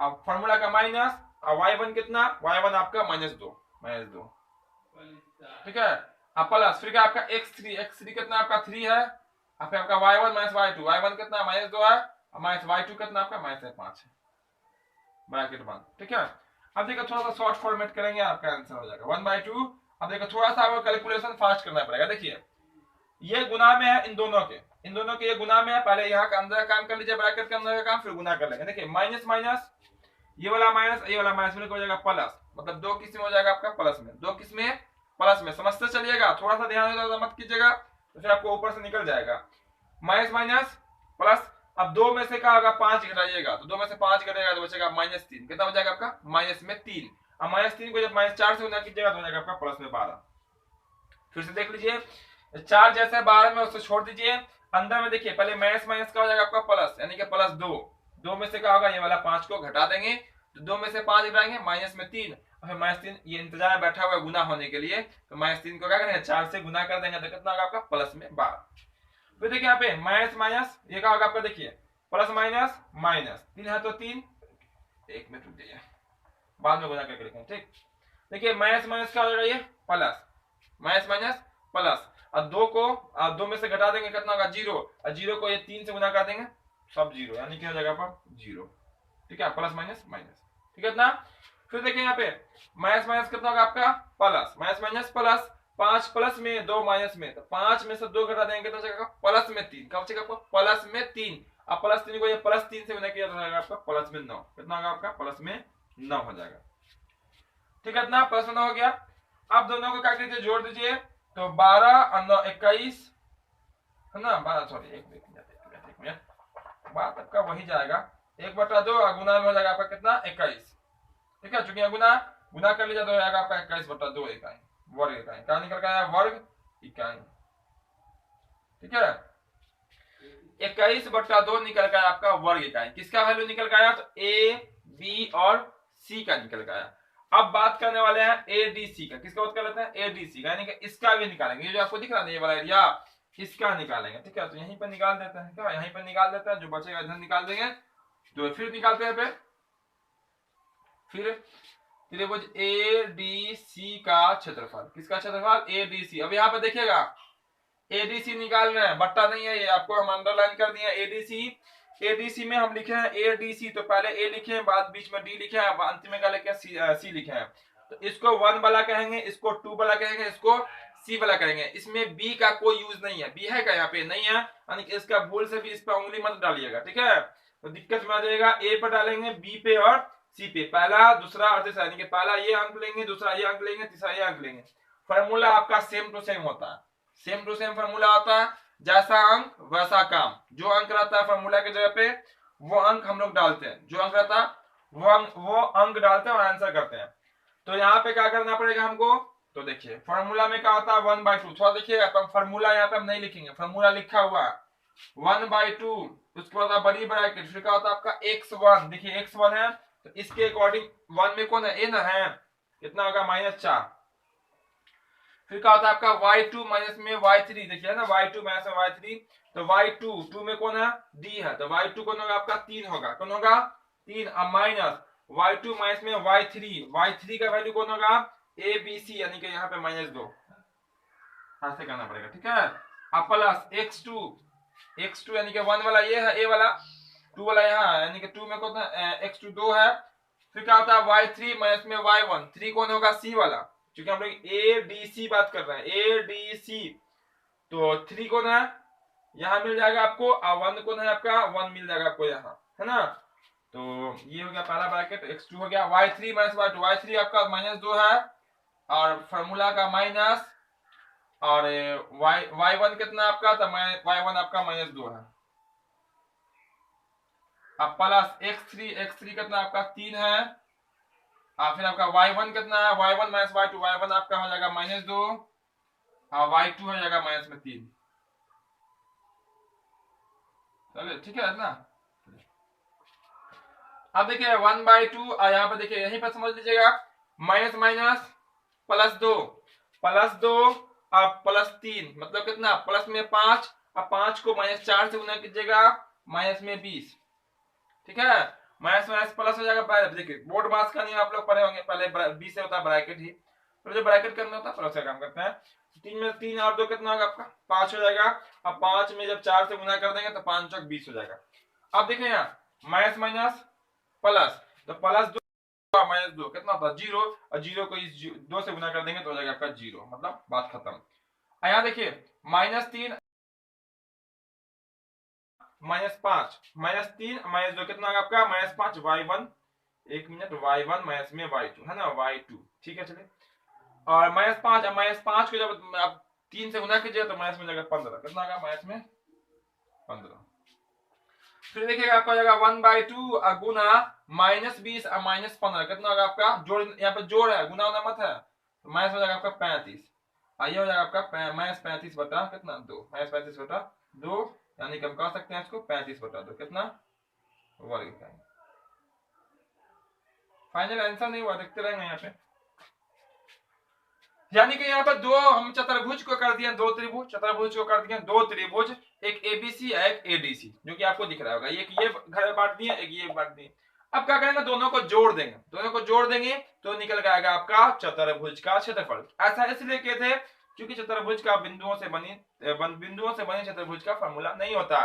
अब फॉर्मूला का माइनस, और y1 कितना, y1 आपका -2, ठीक है। अब प्लस फिर आपका x3 कितना आपका 3 है, फिर आपका y1 माइनस y2, y1 कितना -2 है, माइनस y2 कितना आपका -5 है, ब्रैकेट बंद, ठीक है। अब देखो थोड़ा सा शॉर्ट फॉर्मेट करेंगे, आपका आंसर हो जाएगा 1/2। अब देखो थोड़ा सा आपको कैलकुलेशन फास्ट करना पड़ेगा। देखिए ये गुना में है इन दोनों के, इन दोनों के ये गुना में है। पहले यहाँ का अंदर का काम कर लीजिए, ब्रैकेट के अंदर का काम, फिर गुना कर लेंगे। देखिए माइनस माइनस, ये वाला माइनस, ये वाला माइनस में हो जाएगा प्लस, मतलब दो किस में हो जाएगा आपका प्लस में, दो किस में प्लस में। समझते चलिएगा, थोड़ा सा ध्यान हो मत कीजिएगा तो फिर आपको ऊपर से निकल जाएगा। माइनस माइनस प्लस, अब दो में से क्या होगा, 5 घटाइएगा तो 2 में से 5 घटेगा तो बचेगा -3। कितना हो जाएगा आपका, माइनस में 3। अब -3 को जब -4 से गुना कीजिएगा तो हो जाएगा आपका प्लस में 12। फिर से देख लीजिए, 4 जैसे 12 में उसको छोड़ दीजिए, अंदर में देखिए पहले माइनस माइनस का हो जाएगा आपका प्लस, यानी कि +2। 2 में से क्या होगा, ये वाला 5 को घटा देंगे तो 2 में से 5 घटाएंगे माइनस में 3, और फिर -3 ये इंतजार में बैठा हुआ है गुना होने के लिए, तो -3 को क्या करेंगे 4 से गुना कर देंगे तो कितना होगा आपका प्लस में 12। फिर देखिए यहाँ पे माइनस माइनस, ये क्या होगा आपका, देखिए प्लस माइनस माइनस, 3 है तो 3, 1 मिनट रुक जाइए बाद में गुना करके लिखेंगे, ठीक। देखिए माइनस माइनस क्या हो जाएगा, ये प्लस, माइनस माइनस प्लस, और 2 को 2 में से घटा देंगे कितना होगा 0, और 0 को ये 3 से गुना कर देंगे सब 0, यानी क्या हो जाएगा आपका 0, ठीक है, प्लस माइनस माइनस, ठीक है ना। फिर देखिए यहाँ पे माइनस माइनस कितना होगा आपका plus, minus minus plus, 5 plus में 2 माइनस में, तो 5 में से 2 घटा देंगे तो जाएगा प्लस में 3, कब बचेगा आपको प्लस में 3। अब +3 को ये +3 से गुना किया तो जाएगा आपका प्लस में 9, कितना होगा आपका प्लस में 9 हो जाएगा, ठीक है ना, प्लस में 9 हो गया। अब दोनों को क्या कीजिए, जोड़ दीजिए, तो 12 और 9 21 है ना, 12 सॉरी एक मिनट, बात आपका वही जाएगा 1/2 और गुना में हो जाएगा आपका कितना 21, ठीक है, चूंकि गुना गुना कर लीजिए तो हो जाएगा आपका 21/2 इकाई, वर्ग इकाई, क्या निकल के आया वर्ग इकाई, ठीक है, 21/2 निकल गया आपका वर्ग इकाई। किसका वैल्यू निकल गया, तो ए बी और सी का निकल गया। अब बात करने वाले हैं एडीसी का, किसका बात कर लेते हैं एडीसी का, यानी कि इसका भी निकालेंगे, ये जो आपको दिख रहा है ये वाला एरिया, इसका निकालेंगे, ठीक है। तो यहीं पर निकाल देते हैं, क्या यहीं पर निकाल देते हैं, जो बचेगा इधर निकाल देंगे, तो फिर निकालते हैं फिर त्रिभुज एडीसी का क्षेत्रफल, किसका क्षेत्रफल एडीसी। अब यहाँ पे देखिएगा एडीसी निकाल रहे हैं, बट्टा नहीं है ये, आपको हम अंडरलाइन कर दिए एडीसी। एडीसी में हम लिखे हैं एडीसी, तो पहले ए लिखे हैं, बाद बीच में डी लिखे हैं, अंत में क्या लिखे हैं सी लिखे हैं। तो इसको 1 वाला कहेंगे, इसको 2 वाला कहेंगे, इसको सी वाला करेंगे। इसमें बी का कोई यूज नहीं है, बी है क्या यहाँ पे नहीं है, यानी कि इसका भूल से भी इस पर उंगली मत डालिएगा, ठीक है। तो दिक्कत में आ जाएगा, ए पर डालेंगे, बी पे और सी पे, पहला दूसरा और तीसरा, यानी कि पहला ये अंक लेंगे, दूसरा ये अंक लेंगे, तीसरा ये अंक लेंगे। फॉर्मूला आपका सेम टू सेम होता है, सेम टू सेम फॉर्मूला होता है, जैसा अंक वैसा काम। जो अंक रहता है फॉर्मूला के जगह पे वो अंक हम लोग डालते हैं, जो अंक रहता है वो अंक डालते हैं और आंसर करते हैं। तो यहाँ पे क्या करना पड़ेगा हमको, तो देखिए फॉर्मूला में क्या होता है 1/2, थोड़ा देखिए फॉर्मूला यहाँ पे हम नहीं लिखेंगे, फॉर्मूला लिखा हुआ है 1/2, उसके बाद बड़ी ब्रैकेट, फिर क्या होता है आपका x1, देखिए x1 है तो इसके अकॉर्डिंग 1 में कौन है ए ना है, कितना होगा -4। फिर क्या होता है आपका y2 माइनस में y3, देखिए ना y2 माइनस में y3, तो y2 2 में कौन है d है, तो y2 कौन होगा आपका 3 होगा, कौन होगा 3, अब माइनस y2 माइनस में y3 का वैल्यू कौन होगा a b c, यानी कि यहाँ पे -2 ऐसे करना पड़ेगा, ठीक है। अब प्लस x2 यानी कि 1 वाला ये है, a वाला 2 वाला यहाँ, यानी कि 2 में कौन है x2 2 है। फिर क्या होता है y3 माइनस में y1, 3 कौन होगा c वाला, क्योंकि हम लोग एडीसी बात कर रहे हैं एडीसी, तो 3 कौन है यहाँ मिल जाएगा आपको, और 1 कौन है आपका 1 मिल जाएगा आपको यहाँ, है ना। तो ये हो गया पहला ब्रैकेट, x2 हो गया, y3 माइनस y2, y3 आपका -2 है और फॉर्मूला का माइनस, और y1 कितना आपका, तो y1 आपका -2 है। अब प्लस x3 कितना आपका 3 है, फिर आपका y1 कितना है, y1 माइनस y2, y1 आपका हो जाएगा -2 और y2 हो जाएगा -3, चलिए ठीक है ना। अब देखिए 1/2, और यहाँ पर देखिए यहीं पर समझ लीजिएगा माइनस माइनस +2 अब +3, मतलब कितना प्लस में 5, अब 5 को -4 से गुना कीजिएगा -20, ठीक है, माइनस माइनस प्लस हो जाएगा। पहले देखिए बोर्ड मास का नियम आप लोग पढ़े होंगे, पहले बी से होता है ब्रैकेट ही, तो जो ब्रैकेट करना होता है प्लस का काम करते हैं। 3 में 3 और 2 कितना होगा आपका 5 हो जाएगा, अब 5 में जब 4 से गुना कर देंगे तो 5 चौक 20 हो जाएगा। अब देखिए यहाँ माइनस माइनस प्लस, तो +2 -2 कितना होता है 0, और 0 को इस 2 से गुना कर देंगे तो हो जाएगा आपका 0, मतलब बात खत्म। यहाँ देखिए -3 -5 -3 -2 कितना होगा आपका -5 y1, एक मिनट, y1 माइनस में y2 है ना, y2, ठीक है चलिए। और -5 को जब आप 3 से गुना कीजिए तो माइनस में जाएगा 15, कितना होगा माइनस में 15। फिर देखिएगा आपका जाएगा 1/2 गुना -20 और -15 कितना होगा आपका, जोड़ यहाँ पे जोड़ है, गुना होना मत है, तो माइनस हो जाएगा आपका 35। आइए हो जाएगा आपका -35 बटा कितना 2, -35 बटा 2, यानी कि हम कह सकते हैं इसको 35 बटा 2 कितना वर्ग का। फाइनल आंसर नहीं हुआ, देखते रहेंगे यहाँ पे। यानी कि यहाँ पर दो हम चतुर्भुज को कर दिया, दो त्रिभुज, चतुर्भुज को कर दिया दो त्रिभुज, एक एबीसी एक एडीसी, जो कि आपको दिख रहा होगा, एक ये घर बांट दिए, एक ये बांट दिए। अब क्या करेंगे, दोनों को जोड़ देंगे, दोनों को जोड़ देंगे तो निकल के आएगा आपका चतुर्भुज का क्षेत्रफल। ऐसा इसलिए कहते हैं क्योंकि चतुर्भुज का बिंदुओं से बने चतुर्भुज का फॉर्मूला नहीं होता,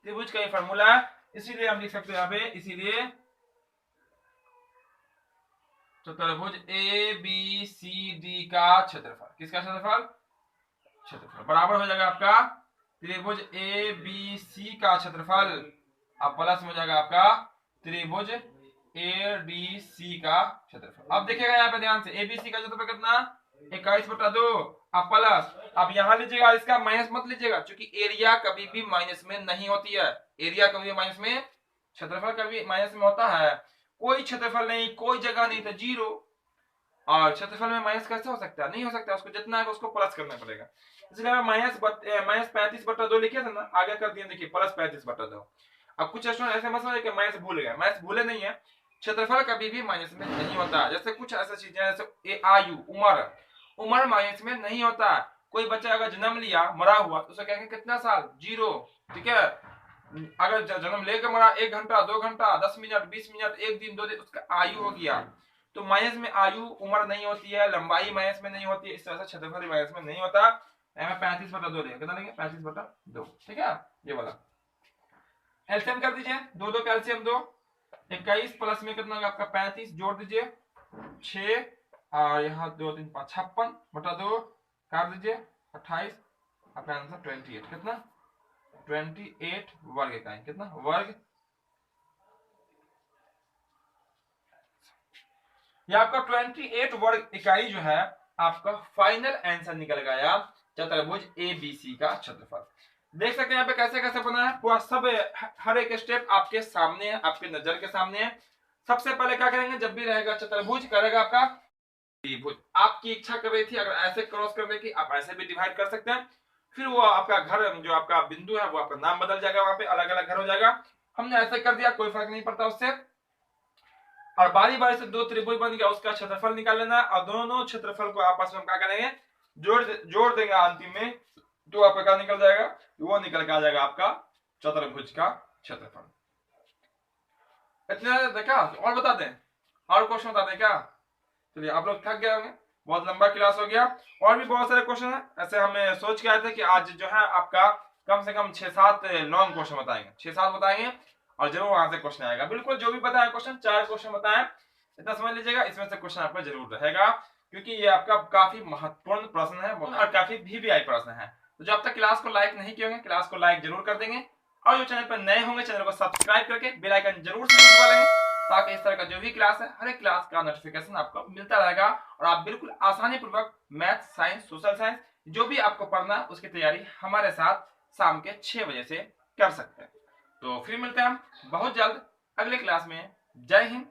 त्रिभुज का ये फॉर्मूला है, इसीलिए हम लिख सकते हैं यहाँ पे, इसीलिए चतुर्भुज ए बी सी डी का क्षेत्रफल, किसका क्षेत्रफल बराबर हो जाएगा आपका त्रिभुज ए बी सी का क्षेत्रफल, अब प्लस में हो जाएगा आपका त्रिभुज ए डी सी का क्षेत्रफल। अब देखिएगा यहाँ पे ध्यान से, ए बी सी का क्षेत्रफल कितना 21/2, अब प्लस, अब यहाँ लीजिएगा, इसका माइनस मत लीजिएगा, क्योंकि एरिया कभी भी माइनस में नहीं होती है, एरिया कभी भी माइनस में, क्षेत्रफल कभी माइनस में होता है, कोई क्षेत्रफल नहीं, कोई जगह नहीं, तो 0। और क्षेत्रफल में माइनस कैसे हो सकता है, नहीं हो सकता, उसको जितना है उसको प्लस करना पड़ेगा, इसलिए -35/2 लिखे थे ना, आगे कर दिए, देखिए +35/2। अब कुछ स्टूडेंट ऐसे मत समझिए कि माइनस भूल गए, माइनस भूले नहीं है, क्षेत्रफल कभी भी माइनस में नहीं होता। जैसे कुछ ऐसी चीजें जैसे आयु, उम्र माइनस में नहीं होता। कोई बच्चा अगर जन्म लिया मरा हुआ तो उसे कहेंगे कितना साल, 0, ठीक है। अगर जन्म लेकर मरा 1 घंटा 2 घंटा 10 मिनट 20 मिनट 1 दिन 2 दिन, उसका आयु हो गया। तो माइनस में आयु उम्र नहीं होती है, लंबाई माइनस में नहीं होती है, इस तरह से क्षेत्रफल माइनस में नहीं होता। 35/2 लेंगे, कितना लेंगे 35/2, ठीक है, ये वाला। एलसीएम कर दीजिए, 2 का एलसीएम 2, 21 प्लस में कितना होगा आपका 35, जोड़ दीजिए 6, और यहाँ 2 3 5 56/2 काट दीजिए 28, आपका आंसर 28, कितना 28 वर्ग इकाई, कितना वर्ग। ये आपका 28 वर्ग इकाई जो है आपका फाइनल आंसर निकल गया चतुर्भुज एबीसी का क्षेत्रफल। देख सकते हैं यहाँ पे कैसे कैसे बना है, पूरा सब हर एक स्टेप आपके सामने है, आपके नजर के सामने है। सबसे पहले क्या करेंगे, जब भी रहेगा चतुर्भुज करेगा आपका त्रिभुज, आपकी इच्छा कर रही थी अगर ऐसे क्रॉस करने की, आप ऐसे भी डिवाइड कर सकते हैं। फिर वो आपका घर जो आपका बिंदु है वो आपका नाम बदल जाएगा, वहां पे अलग अलग घर हो जाएगा। हमने ऐसे कर दिया, कोई फर्क नहीं पड़ता उससे। और बारी बारी से 2 त्रिभुज बन गया, उसका क्षेत्रफल निकाल लेना, और दोनों क्षेत्रफल को आपस में क्या करेंगे, जोड़ देंगे, अंतिम में जो आपका क्या निकल जाएगा, वो निकल के आ जाएगा आपका चतुर्भुज का क्षेत्रफल। इतना देखा, और बता दें, और क्वेश्चन बता दें क्या? चलिए, आप लोग थक गए होंगे, बहुत लंबा क्लास हो गया, और भी बहुत सारे क्वेश्चन है। ऐसे हमें सोच के आए थे कि आज जो है आपका कम से कम 6-7 लॉन्ग क्वेश्चन बताएंगे, 6-7 बताएंगे, और जरूर वहां से क्वेश्चन आएगा। बिल्कुल जो भी बताया क्वेश्चन, 4 क्वेश्चन बताए, इतना समझ लीजिएगा, इसमें से क्वेश्चन आपका जरूर रहेगा, क्योंकि ये आपका काफी महत्वपूर्ण प्रश्न है और काफी VVI प्रश्न है। तो जो अब तक क्लास को लाइक नहीं किए होंगे, क्लास को लाइक जरूर कर देंगे, और जो चैनल पर नए होंगे चैनल को सब्सक्राइब करके बेल आइकन जरूर से दबा लेंगे, ताकि इस तरह का जो भी क्लास है, हर एक क्लास का नोटिफिकेशन आपको मिलता रहेगा, और आप बिल्कुल आसानी पूर्वक मैथ, साइंस, सोशल साइंस जो भी आपको पढ़ना है उसकी तैयारी हमारे साथ शाम के 6 बजे से कर सकते हैं। तो फिर मिलते हैं हम बहुत जल्द अगले क्लास में। जय हिंद,